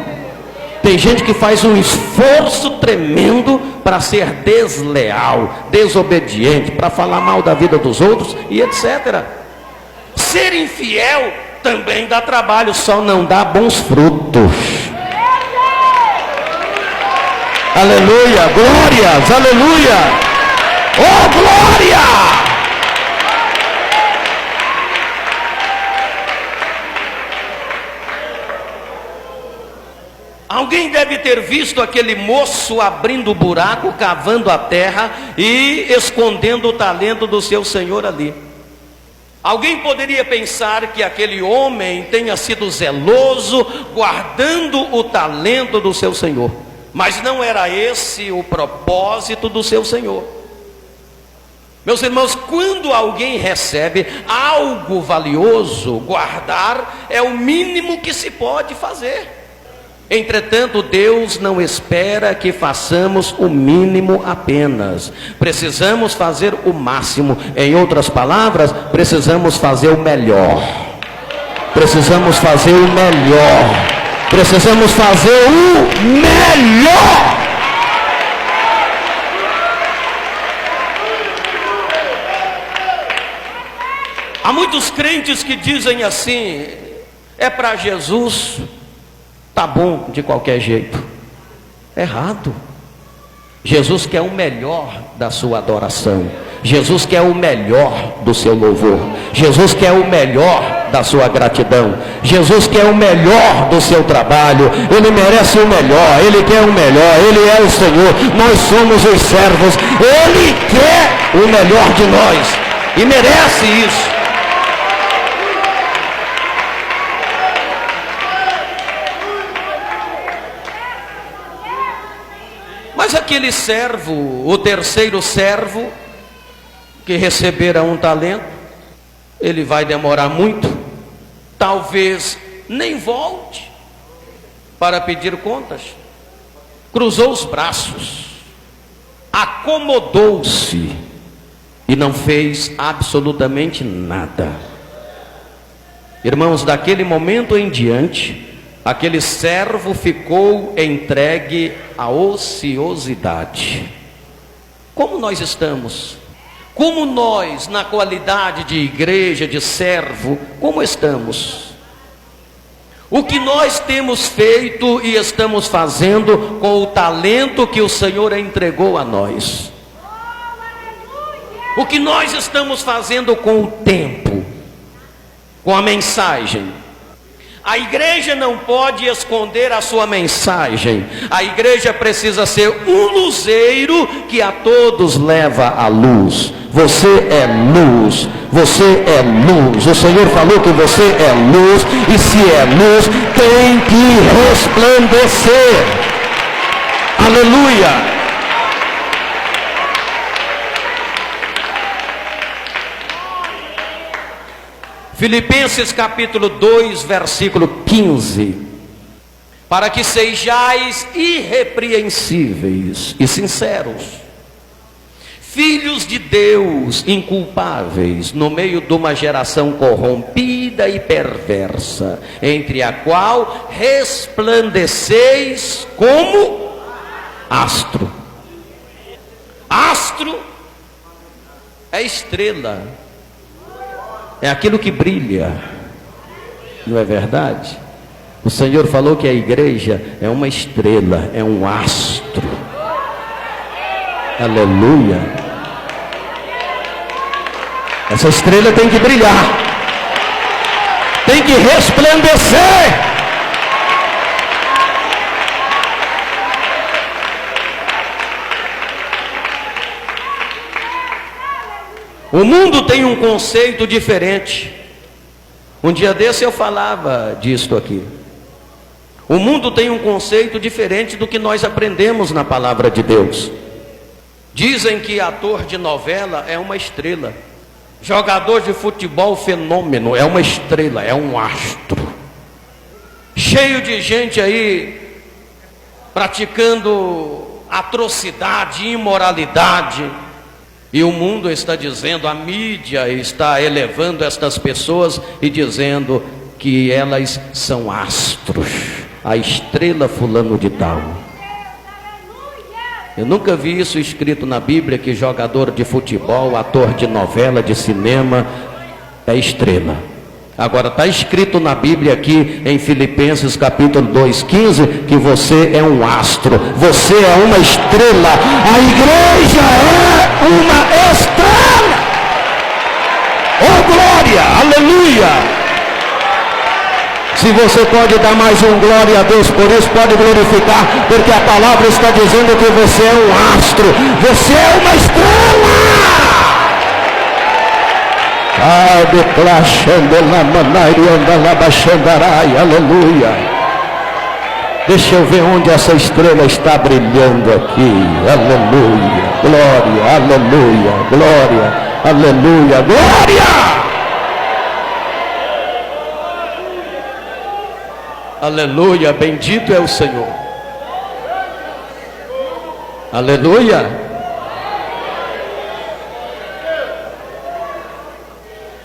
Tem gente que faz um esforço tremendo para ser desleal, desobediente, para falar mal da vida dos outros e etc. Ser infiel também dá trabalho, só não dá bons frutos. Aleluia, glórias, aleluia, oh glória! Alguém deve ter visto aquele moço abrindo o buraco, cavando a terra e escondendo o talento do seu senhor ali. Alguém poderia pensar que aquele homem tenha sido zeloso, guardando o talento do seu senhor, mas não era esse o propósito do seu senhor. Meus irmãos, quando alguém recebe algo valioso, guardar é o mínimo que se pode fazer. Entretanto, Deus não espera que façamos o mínimo apenas. Precisamos fazer o máximo. Em outras palavras, precisamos fazer o melhor. Precisamos fazer o melhor. Precisamos fazer o melhor. Há muitos crentes que dizem assim: é para Jesus, tá bom de qualquer jeito. Errado. Jesus quer o melhor da sua adoração. Jesus quer o melhor do seu louvor. Jesus quer o melhor da sua gratidão. Jesus quer o melhor do seu trabalho. Ele merece o melhor. Ele quer o melhor. Ele é o Senhor. Nós somos os servos. Ele quer o melhor de nós e merece isso. Mas aquele servo, o terceiro servo, que recebera um talento, ele vai demorar muito, talvez nem volte para pedir contas. Cruzou os braços, acomodou-se e não fez absolutamente nada. Irmãos, daquele momento em diante, aquele servo ficou entregue à ociosidade. Como nós estamos? Como nós, na qualidade de igreja, de servo, como estamos? O que nós temos feito e estamos fazendo com o talento que o Senhor entregou a nós? O que nós estamos fazendo com o tempo, com a mensagem? A igreja não pode esconder a sua mensagem. A igreja precisa ser um luzeiro que a todos leva à luz. Você é luz, você é luz. O Senhor falou que você é luz, e se é luz, tem que resplandecer. Aleluia! Filipenses capítulo 2, versículo 15. Para que sejais irrepreensíveis e sinceros, filhos de Deus inculpáveis, no meio de uma geração corrompida e perversa, entre a qual resplandeceis como astro. Astro é estrela, é aquilo que brilha, não é verdade? O Senhor falou que a igreja é uma estrela, é um astro. Aleluia. Essa estrela tem que brilhar, tem que resplandecer. O mundo tem um conceito diferente. Um dia desse eu falava disto aqui. O mundo tem um conceito diferente do que nós aprendemos na palavra de Deus. Dizem que ator de novela é uma estrela, jogador de futebol fenômeno é uma estrela, é um astro. Cheio de gente aí praticando atrocidade, imoralidade. E o mundo está dizendo, a mídia está elevando estas pessoas e dizendo que elas são astros, a estrela fulano de tal. Eu nunca vi isso escrito na Bíblia, que jogador de futebol, ator de novela, de cinema, é estrela. Agora está escrito na Bíblia aqui em Filipenses capítulo 2:15 que você é um astro, você é uma estrela, a igreja é uma estrela. Oh glória, aleluia! Se você pode dar mais um glória a Deus por isso, pode glorificar, porque a palavra está dizendo que você é um astro, você é uma estrela. Aleluia. Deixa eu ver onde essa estrela está brilhando aqui. Aleluia, glória, aleluia, glória, aleluia, glória. Aleluia, bendito é o Senhor. Aleluia.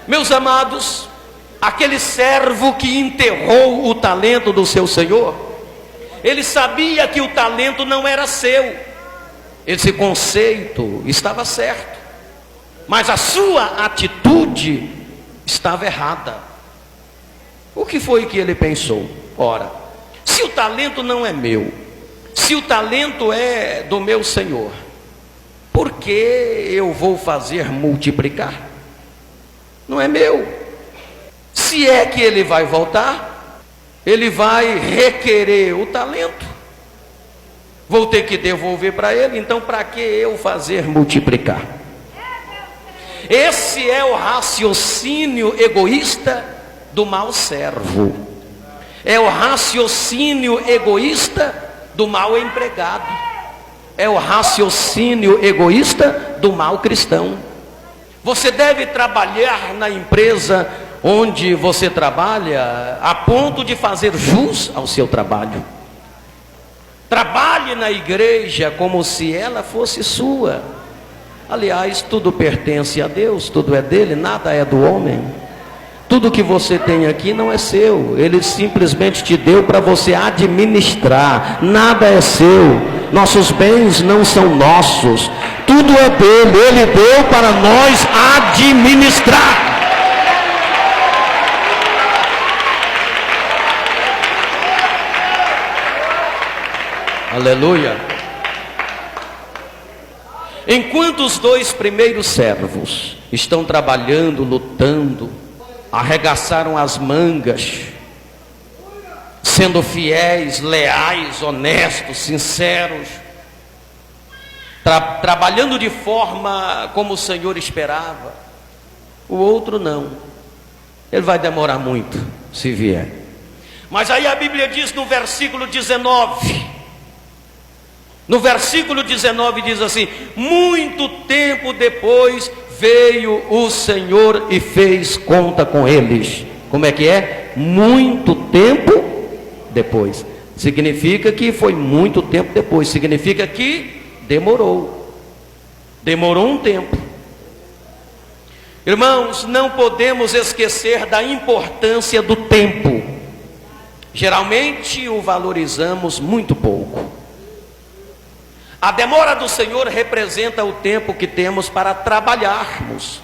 Meus amados, aquele servo que enterrou o talento do seu senhor, ele sabia que o talento não era seu. Esse conceito estava certo, mas a sua atitude estava errada. O que foi que ele pensou? Ora, se o talento não é meu, se o talento é do meu senhor, por que eu vou fazer multiplicar? Não é meu. Se é que ele vai voltar, ele vai requerer o talento, vou ter que devolver para ele, então para que eu fazer multiplicar? Esse é o raciocínio egoísta do mau servo, é o raciocínio egoísta do mau empregado, é o raciocínio egoísta do mau cristão. Você deve trabalhar na empresa onde você trabalha a ponto de fazer jus ao seu trabalho. Trabalhe na igreja como se ela fosse sua. Aliás, tudo pertence a Deus, tudo é dele, nada é do homem. Tudo que você tem aqui não é seu, ele simplesmente te deu para você administrar, nada é seu, nossos bens não são nossos, tudo é dele, ele deu para nós administrar. Aleluia. Enquanto os dois primeiros servos estão trabalhando, lutando, arregaçaram as mangas, sendo fiéis, leais, honestos, sinceros, trabalhando de forma como o Senhor esperava. O outro não, ele vai demorar muito se vier. Mas aí a Bíblia diz no versículo 19, diz assim: muito tempo depois veio o Senhor e fez conta com eles. Como é que é? Muito tempo depois. Significa que foi muito tempo depois. Significa que demorou um tempo. Irmãos, não podemos esquecer da importância do tempo. Geralmente o valorizamos muito pouco. A demora do Senhor representa o tempo que temos para trabalharmos.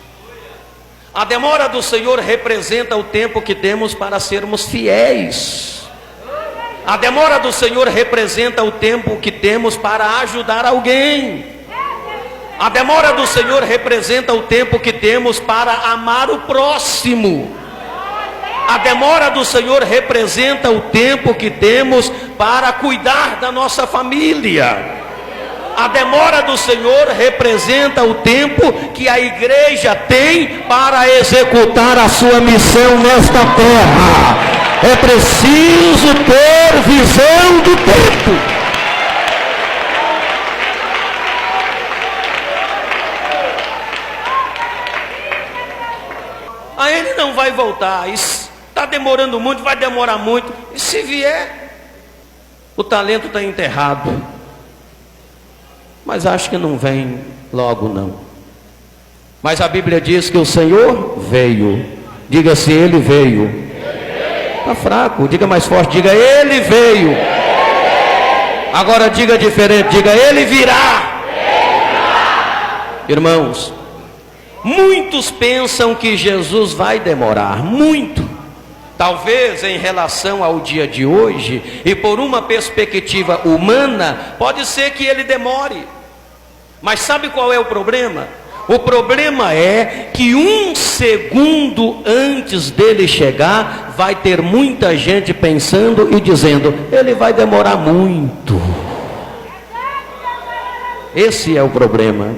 A demora do Senhor representa o tempo que temos para sermos fiéis. A demora do Senhor representa o tempo que temos para ajudar alguém. A demora do Senhor representa o tempo que temos para amar o próximo. A demora do Senhor representa o tempo que temos para cuidar da nossa família. A demora do Senhor representa o tempo que a igreja tem para executar a sua missão nesta terra. É preciso ter visão do tempo. Aí ele não vai voltar. Está demorando muito, vai demorar muito. E se vier, o talento está enterrado. Mas acho que não vem logo não. Mas a Bíblia diz que o Senhor veio. Diga se ele veio. Está fraco, diga mais forte, diga ele veio. Agora diga diferente, diga ele virá. Irmãos, muitos pensam que Jesus vai demorar, muito. Talvez em relação ao dia de hoje, e por uma perspectiva humana, pode ser que ele demore. Mas sabe qual é o problema? O problema é que um segundo antes dele chegar, vai ter muita gente pensando e dizendo, ele vai demorar muito. Esse é o problema.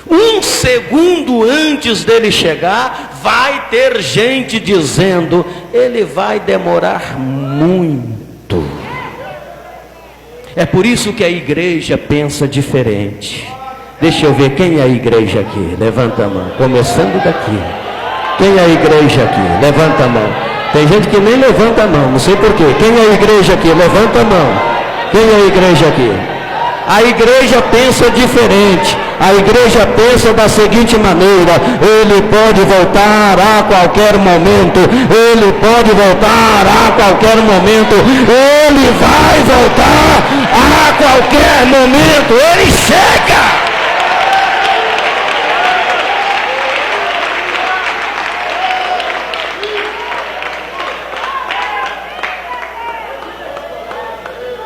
Um segundo antes dele chegar, vai ter gente dizendo, ele vai demorar muito. É por isso que a igreja pensa diferente. Deixa eu ver, quem é a igreja aqui? Levanta a mão, começando daqui. Quem é a igreja aqui? Levanta a mão. Tem gente que nem levanta a mão, não sei porquê. Quem é a igreja aqui? Levanta a mão. Quem é a igreja aqui? A igreja pensa diferente. A igreja pensa da seguinte maneira: ele pode voltar a qualquer momento. Ele pode voltar a qualquer momento. Ele vai voltar a qualquer momento. Ele chega.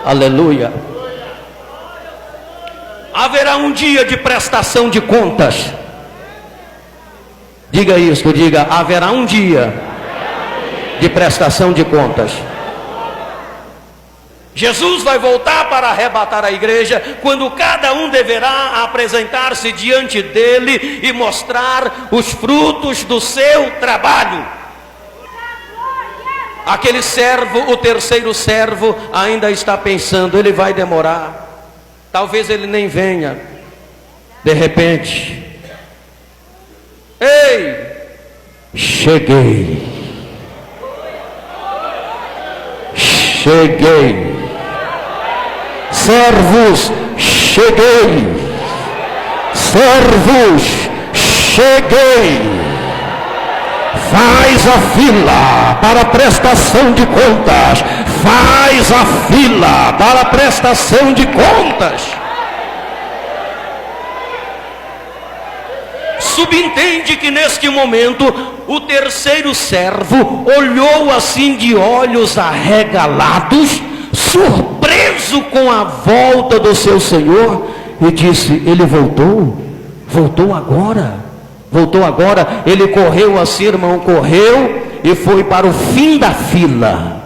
Aleluia. Haverá um dia de prestação de contas. Diga isso, diga, haverá um dia de prestação de contas. Jesus vai voltar para arrebatar a igreja, quando cada um deverá apresentar-se diante dele e mostrar os frutos do seu trabalho. Aquele servo, o terceiro servo, ainda está pensando, ele vai demorar. Talvez ele nem venha. De repente, ei, cheguei. Cheguei. Servos, cheguei. Servos, cheguei. Faz a fila para a prestação de contas. Faz a fila para a prestação de contas. Subentende que neste momento o terceiro servo olhou assim de olhos arregalados, surpreso com a volta do seu senhor, e disse: ele voltou? Voltou agora? Voltou agora? Ele correu assim, irmão, correu e foi para o fim da fila.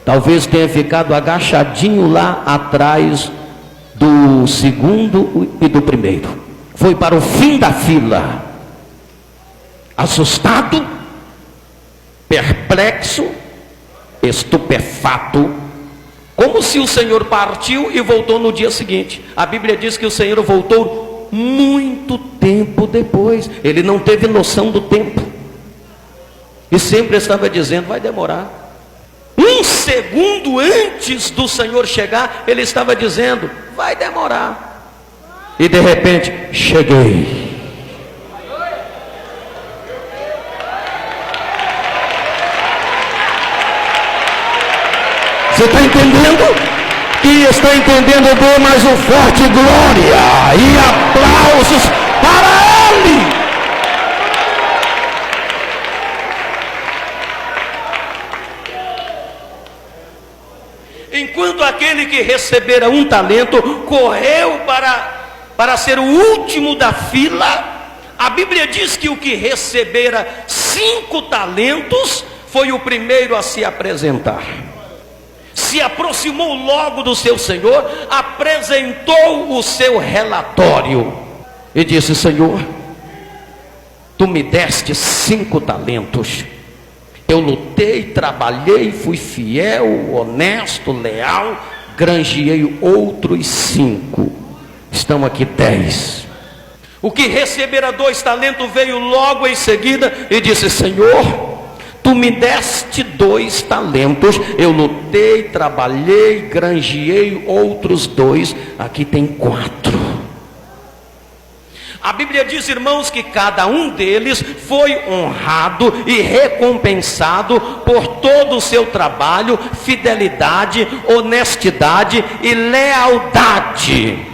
Talvez tenha ficado agachadinho lá atrás do segundo e do primeiro. Foi para o fim da fila. Assustado, perplexo, estupefato, como se o Senhor partiu e voltou no dia seguinte. A Bíblia diz que o Senhor voltou muito tempo depois. Ele não teve noção do tempo e sempre estava dizendo, vai demorar. Um segundo antes do Senhor chegar, ele estava dizendo, vai demorar. E de repente, cheguei. Você está entendendo? Que está entendendo, dê mais um forte glória e aplausos para ele. Enquanto aquele que recebera um talento correu para ser o último da fila, a Bíblia diz que o que recebera 5 talentos foi o primeiro a se apresentar. se aproximou logo do seu senhor, apresentou o seu relatório e disse: Senhor, tu me deste 5 talentos. Eu lutei, trabalhei, fui fiel, honesto, leal, granjeei outros 5. Estão aqui 10. O que recebera 2 talentos veio logo em seguida e disse: Senhor, tu me deste 2 talentos. Eu lutei, trabalhei, granjeei outros 2. Aqui tem 4. A Bíblia diz, irmãos, que cada um deles foi honrado e recompensado por todo o seu trabalho, fidelidade, honestidade e lealdade.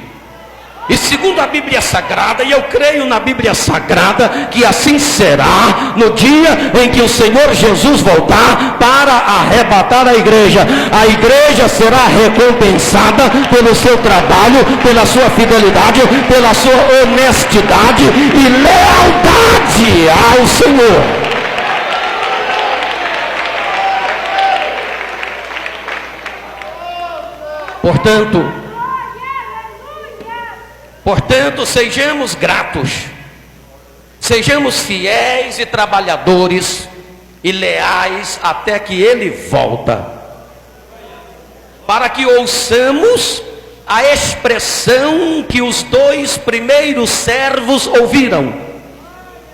E segundo a Bíblia Sagrada, e eu creio na Bíblia Sagrada, que assim será no dia em que o Senhor Jesus voltar para arrebatar a igreja. A igreja será recompensada pelo seu trabalho, pela sua fidelidade, pela sua honestidade e lealdade ao Senhor. Portanto, sejamos gratos, sejamos fiéis e trabalhadores e leais até que Ele volta, para que ouçamos a expressão que os 2 primeiros servos ouviram.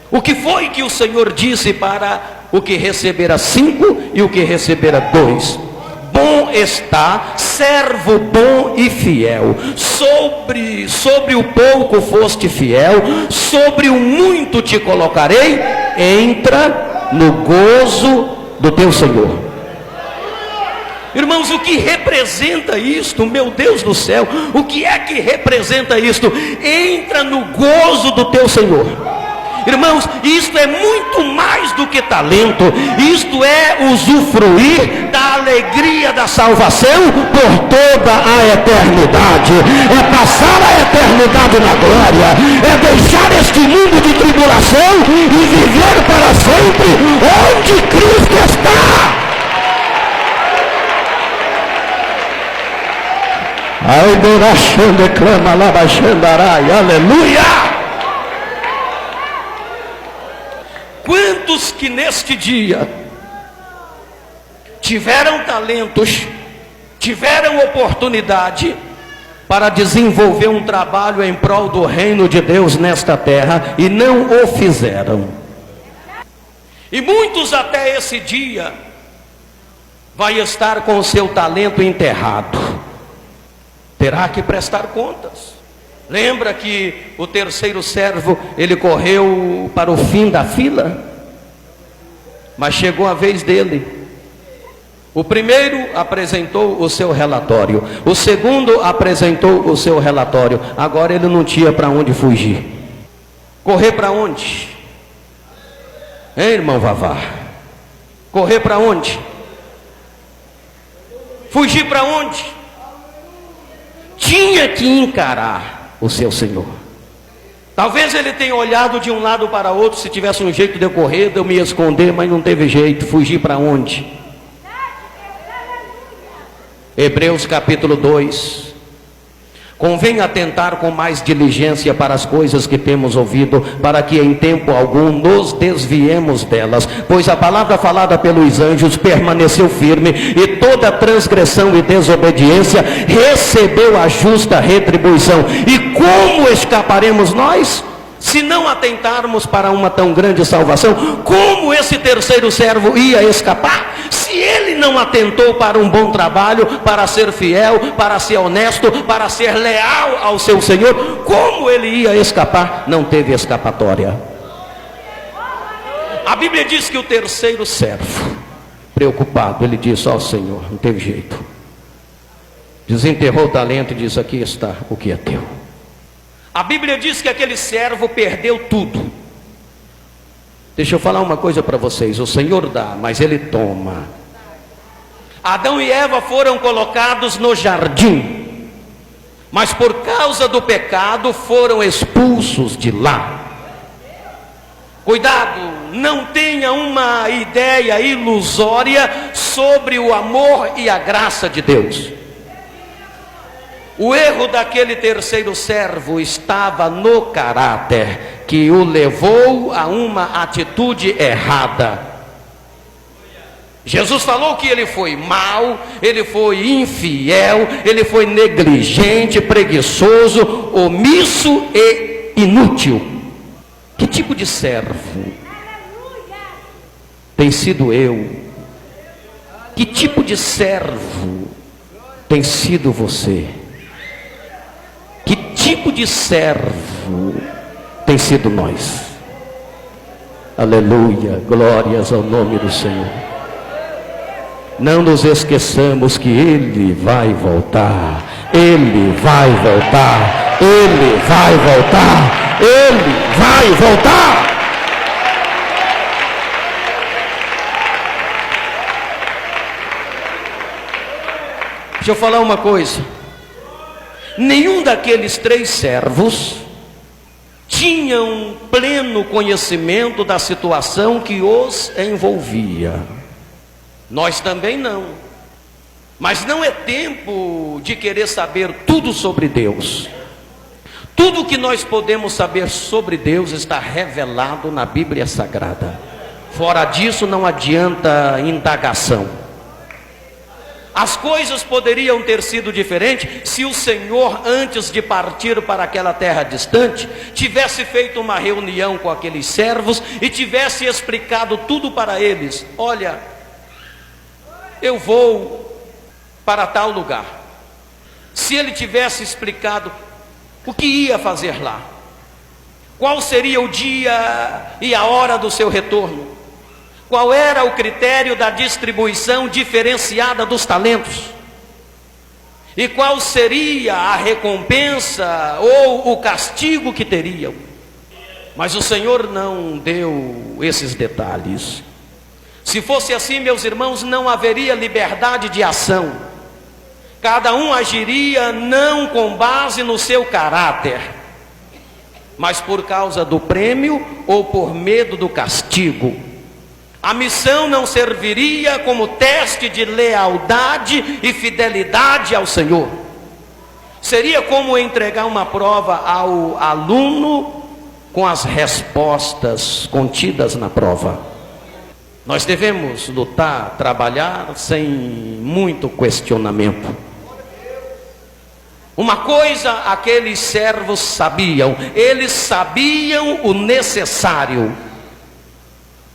O que foi que o Senhor disse para o que recebera 5 e o que recebera 2? Bom está, servo bom e fiel. Sobre o pouco foste fiel, sobre o muito te colocarei. Entra no gozo do teu Senhor. Irmãos, o que representa isto? Meu Deus do céu, o que é que representa isto? Entra no gozo do teu Senhor. Irmãos, isto é muito mais do que talento. Isto é usufruir da alegria da salvação por toda a eternidade. É passar a eternidade na glória. É deixar este mundo de tribulação e viver para sempre onde Cristo está. Aleluia! Quantos que neste dia tiveram talentos, tiveram oportunidade para desenvolver um trabalho em prol do reino de Deus nesta terra e não o fizeram? E muitos até esse dia vai estar com o seu talento enterrado, terá que prestar contas. Lembra que o terceiro servo, ele correu para o fim da fila, mas chegou a vez dele. O primeiro apresentou o seu relatório, o segundo apresentou o seu relatório. Agora ele não tinha para onde fugir. Correr para onde? Hein, irmão Vavá? Correr para onde? Fugir para onde? Tinha que encarar o seu Senhor. Talvez ele tenha olhado de um lado para outro. Se tivesse um jeito de eu correr, de eu me esconder, mas não teve jeito. Fugir para onde? Hebreus capítulo 2. Convém atentar com mais diligência para as coisas que temos ouvido, para que em tempo algum nos desviemos delas. Pois a palavra falada pelos anjos permaneceu firme, e toda transgressão e desobediência recebeu a justa retribuição. E como escaparemos nós, se não atentarmos para uma tão grande salvação? Como esse terceiro servo ia escapar? Se ele não atentou para um bom trabalho, para ser fiel, para ser honesto, para ser leal ao seu Senhor, como ele ia escapar? Não teve escapatória. A Bíblia diz que o terceiro servo, preocupado, ele disse: ó Senhor, não teve jeito. Desenterrou o talento e disse: aqui está o que é teu. A Bíblia diz que aquele servo perdeu tudo. Deixa eu falar uma coisa para vocês: o Senhor dá, mas Ele toma. Adão e Eva foram colocados no jardim, mas por causa do pecado foram expulsos de lá. Cuidado, não tenha uma ideia ilusória sobre o amor e a graça de Deus. O erro daquele terceiro servo estava no caráter, que o levou a uma atitude errada. Jesus falou que ele foi mau, ele foi infiel, ele foi negligente, preguiçoso, omisso e inútil. Que tipo de servo tem sido eu? Que tipo de servo tem sido você? Que tipo de servo tem sido nós? Aleluia, glórias ao nome do Senhor. Não nos esqueçamos que Ele vai voltar, Ele vai voltar, Ele vai voltar, Ele vai voltar. Deixa eu falar uma coisa. Nenhum daqueles 3 servos tinham pleno conhecimento da situação que os envolvia. Nós também não. Mas não é tempo de querer saber tudo sobre Deus. Tudo que nós podemos saber sobre Deus está revelado na Bíblia Sagrada. Fora disso não adianta indagação. As coisas poderiam ter sido diferentes se o Senhor, antes de partir para aquela terra distante, tivesse feito uma reunião com aqueles servos e tivesse explicado tudo para eles. Olha, eu vou para tal lugar. Se ele tivesse explicado o que ia fazer lá, qual seria o dia e a hora do seu retorno, qual era o critério da distribuição diferenciada dos talentos, e qual seria a recompensa ou o castigo que teriam. Mas o Senhor não deu esses detalhes. Se fosse assim, meus irmãos, não haveria liberdade de ação. Cada um agiria não com base no seu caráter, mas por causa do prêmio ou por medo do castigo. A missão não serviria como teste de lealdade e fidelidade ao Senhor. Seria como entregar uma prova ao aluno com as respostas contidas na prova. Nós devemos lutar, trabalhar sem muito questionamento. Uma coisa aqueles servos sabiam, eles sabiam o necessário.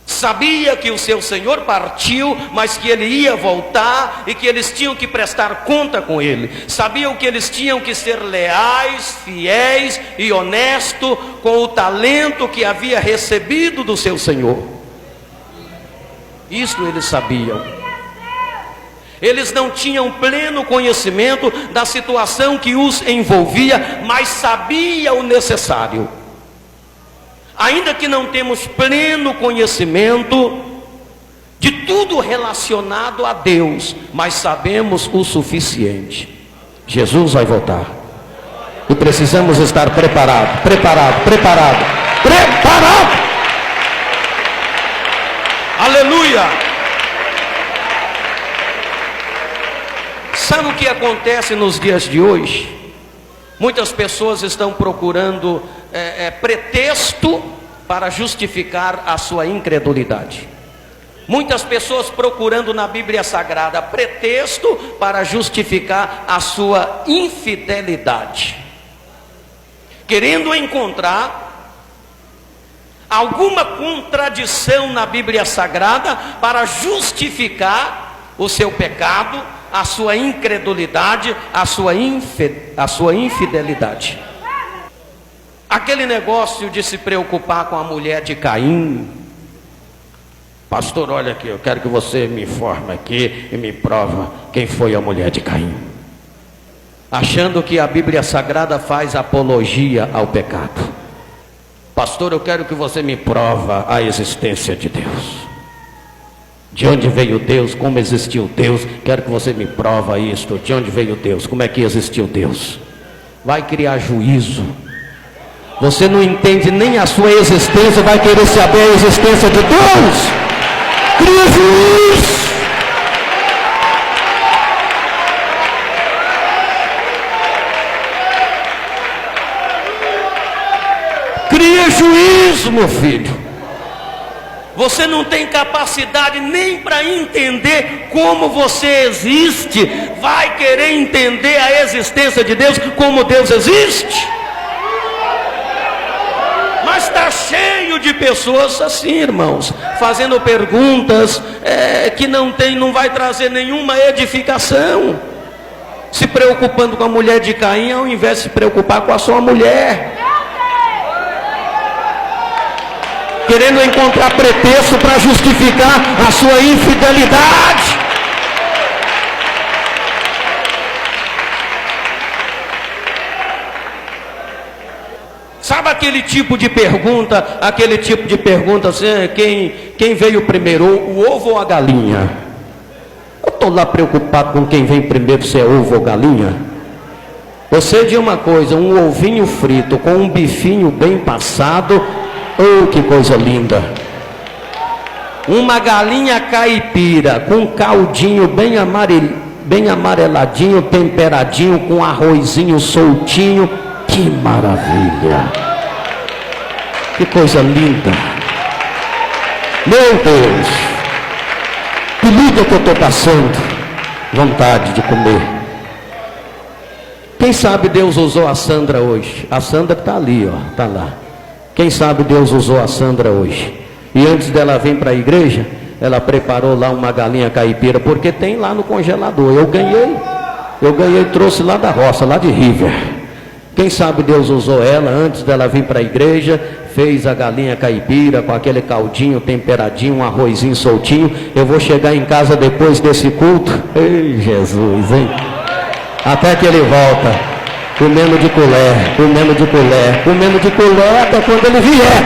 Sabia que o seu Senhor partiu, mas que ele ia voltar e que eles tinham que prestar conta com ele. Sabiam que eles tinham que ser leais, fiéis e honestos com o talento que havia recebido do seu Senhor. Isso eles sabiam. Eles não tinham pleno conhecimento da situação que os envolvia, mas sabia o necessário. Ainda que não temos pleno conhecimento de tudo relacionado a Deus, mas sabemos o suficiente. Jesus vai voltar. E precisamos estar preparados. Aleluia! Sabe o que acontece nos dias de hoje? Muitas pessoas estão procurando pretexto para justificar a sua incredulidade. Muitas pessoas procurando na Bíblia Sagrada pretexto para justificar a sua infidelidade, querendo encontrar alguma contradição na Bíblia Sagrada para justificar o seu pecado, a sua incredulidade, a sua infidelidade. Aquele negócio de se preocupar com a mulher de Caim. Pastor, olha aqui, eu quero que você me informe aqui e me prova quem foi a mulher de Caim. Achando que a Bíblia Sagrada faz apologia ao pecado. Pastor, eu quero que você me prova a existência de Deus. De onde veio Deus? Como existiu Deus? Quero que você me prova isto. De onde veio Deus? Como é que existiu Deus? Vai criar juízo. Você não entende nem a sua existência, vai querer saber a existência de Deus? Cria juízo. Cria juízo, meu filho. Você não tem capacidade nem para entender como você existe. Vai querer entender a existência de Deus, como Deus existe? Mas está cheio de pessoas assim, irmãos, fazendo perguntas que não vai trazer nenhuma edificação. Se preocupando com a mulher de Caim, ao invés de se preocupar com a sua mulher. Querendo encontrar pretexto para justificar a sua infidelidade. Sabe aquele tipo de pergunta assim, quem veio primeiro, o ovo ou a galinha? Eu estou lá preocupado com quem vem primeiro, se é ovo ou galinha. Eu sei de uma coisa, um ovinho frito com um bifinho bem passado, oh, que coisa linda. Uma galinha caipira com um caldinho bem amareladinho, temperadinho, com arrozinho soltinho. Que maravilha. Que coisa linda. Meu Deus. Que linda que eu estou passando. Vontade de comer. Quem sabe Deus usou a Sandra hoje. A Sandra está ali, ó, está lá. Quem sabe Deus usou a Sandra hoje. E antes dela vir para a igreja, ela preparou lá uma galinha caipira, porque tem lá no congelador. Eu ganhei, trouxe lá da roça, lá de River. Quem sabe Deus usou ela antes dela vir para a igreja, fez a galinha caipira com aquele caldinho temperadinho, um arrozinho soltinho. Eu vou chegar em casa depois desse culto. Ei, Jesus, hein? Até que ele volta. Comendo de colher, comendo de colher, comendo de colher até quando ele vier.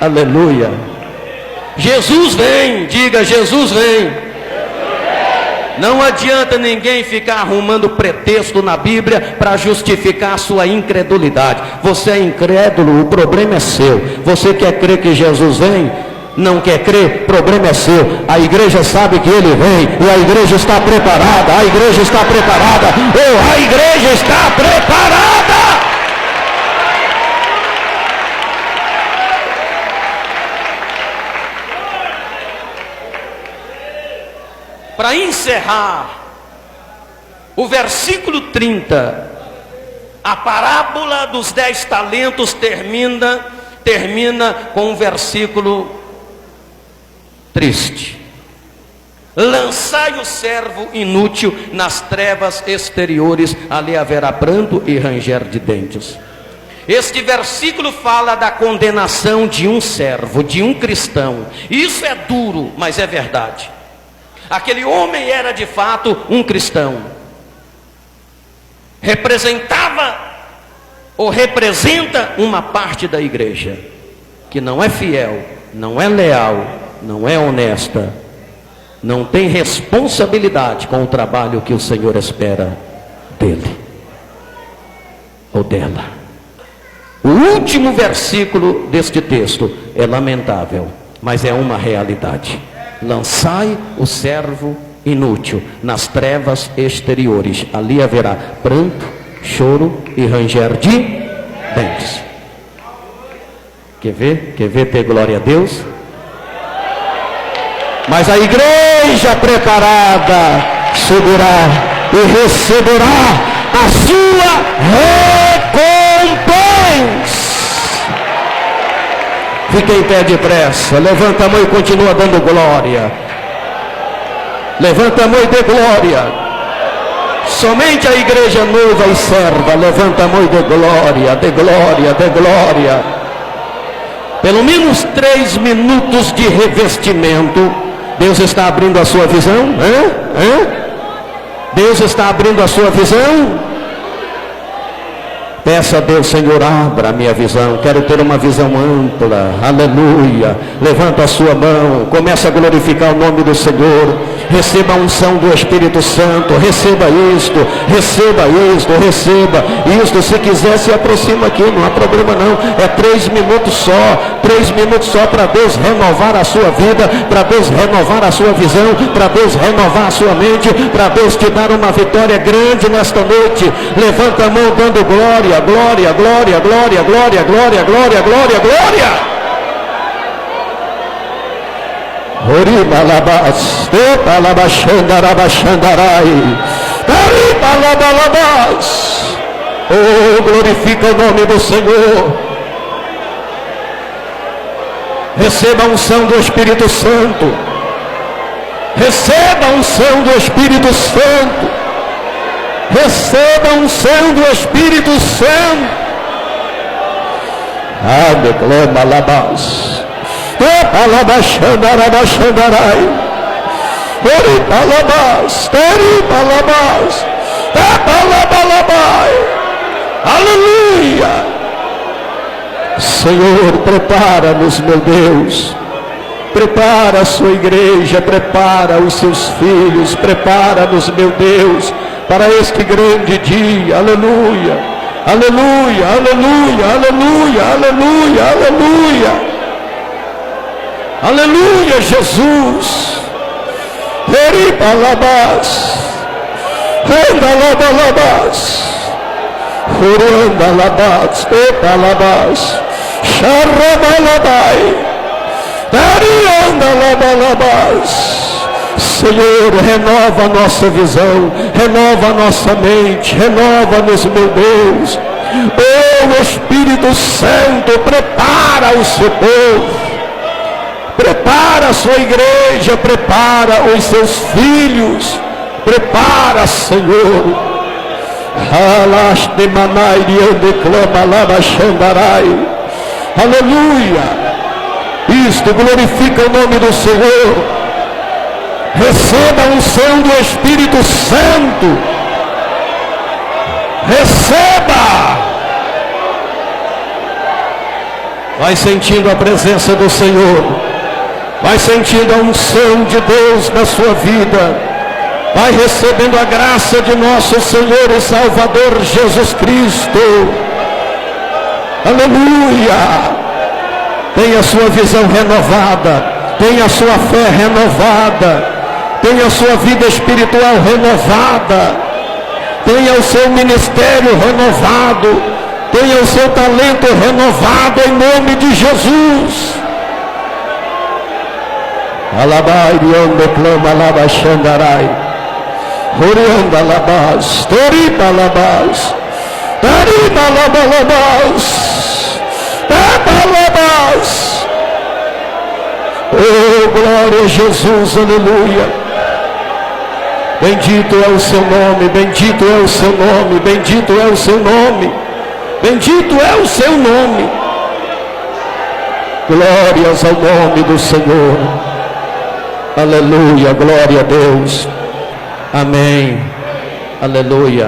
Aleluia. Jesus vem, diga Jesus vem. Não adianta ninguém ficar arrumando pretexto na Bíblia para justificar a sua incredulidade. Você é incrédulo, o problema é seu. Você quer crer que Jesus vem? Não quer crer, problema é seu. A igreja sabe que ele vem e a igreja está preparada. A igreja está preparada. Oh, a igreja está preparada. Para encerrar, o versículo 30, a parábola dos 10 talentos termina com um versículo triste. Lançai o servo inútil nas trevas exteriores, ali haverá pranto e ranger de dentes. Este versículo fala da condenação de um servo, de um cristão. Isso é duro, mas é verdade. Aquele homem era de fato um cristão. Representava ou representa uma parte da igreja que não é fiel, não é leal, não é honesta, não tem responsabilidade com o trabalho que o Senhor espera dele ou dela. O último versículo deste texto é lamentável, mas é uma realidade. Lançai o servo inútil nas trevas exteriores, ali haverá pranto, choro e ranger de dentes. Quer ver? Quer ver ter glória a Deus? Mas a igreja preparada subirá e receberá a sua recompensa. Fique em pé depressa, levanta a mão e continua dando glória. Levanta a mão e dê glória. Somente a igreja noiva e serva, levanta a mão e dê glória, dê glória, dê glória. Pelo menos 3 minutos de revestimento. Deus está abrindo a sua visão? Deus está abrindo a sua visão? Peça a Deus, Senhor, abra a minha visão. Quero ter uma visão ampla. Aleluia. Levanta a sua mão. Comece a glorificar o nome do Senhor. Receba a unção do Espírito Santo. Receba isto. Receba isto. Receba isto. Se quiser, se aproxima aqui. Não há problema não. É 3 minutos só. 3 minutos só para Deus renovar a sua vida. Para Deus renovar a sua visão. Para Deus renovar a sua mente. Para Deus te dar uma vitória grande nesta noite. Levanta a mão dando glória. Glória, glória, glória, glória, glória, glória, glória, glória. Oribalabas, Tepalabashandarabaxandarai, Taribalabas. Oh, glorifica o nome do Senhor. Receba a unção do Espírito Santo. Receba a unção do Espírito Santo. Receba a unção do Espírito Santo. Declama labas. Tepalabashandarabaxandarai. Oripalabas. Teripalabas. Tepalabalabai. Aleluia. Senhor, prepara-nos, meu Deus. Prepara a sua igreja, prepara os seus filhos, prepara-nos, meu Deus, para este grande dia. Aleluia, aleluia, aleluia, aleluia, aleluia, aleluia, aleluia, Jesus. Peribalabas, rendalabalabas, urandalabas, epalabas, charabalabai. Senhor, renova a nossa visão, renova a nossa mente, renova-nos, meu Deus. Oh, Espírito Santo, prepara o seu povo, prepara a sua igreja, prepara os seus filhos, prepara, Senhor. Aleluia. Isto glorifica o nome do Senhor. Receba a unção do Espírito Santo. Receba. Vai sentindo a presença do Senhor. Vai sentindo a unção de Deus na sua vida. Vai recebendo a graça de nosso Senhor e Salvador Jesus Cristo. Aleluia. Tenha a sua visão renovada, tenha a sua fé renovada, tenha a sua vida espiritual renovada, tenha o seu ministério renovado, tenha o seu talento renovado em nome de Jesus. Alabai, Rianda, Clama, Alabaxandarai, Orianda, Alabás, Toriba, Alabás, Tariba, Alabalabás. Oh, glória a Jesus, aleluia. Bendito é o seu nome, bendito é o seu nome, bendito é o seu nome, bendito é o seu nome. Glórias ao nome do Senhor. Aleluia, glória a Deus. Amém. Aleluia.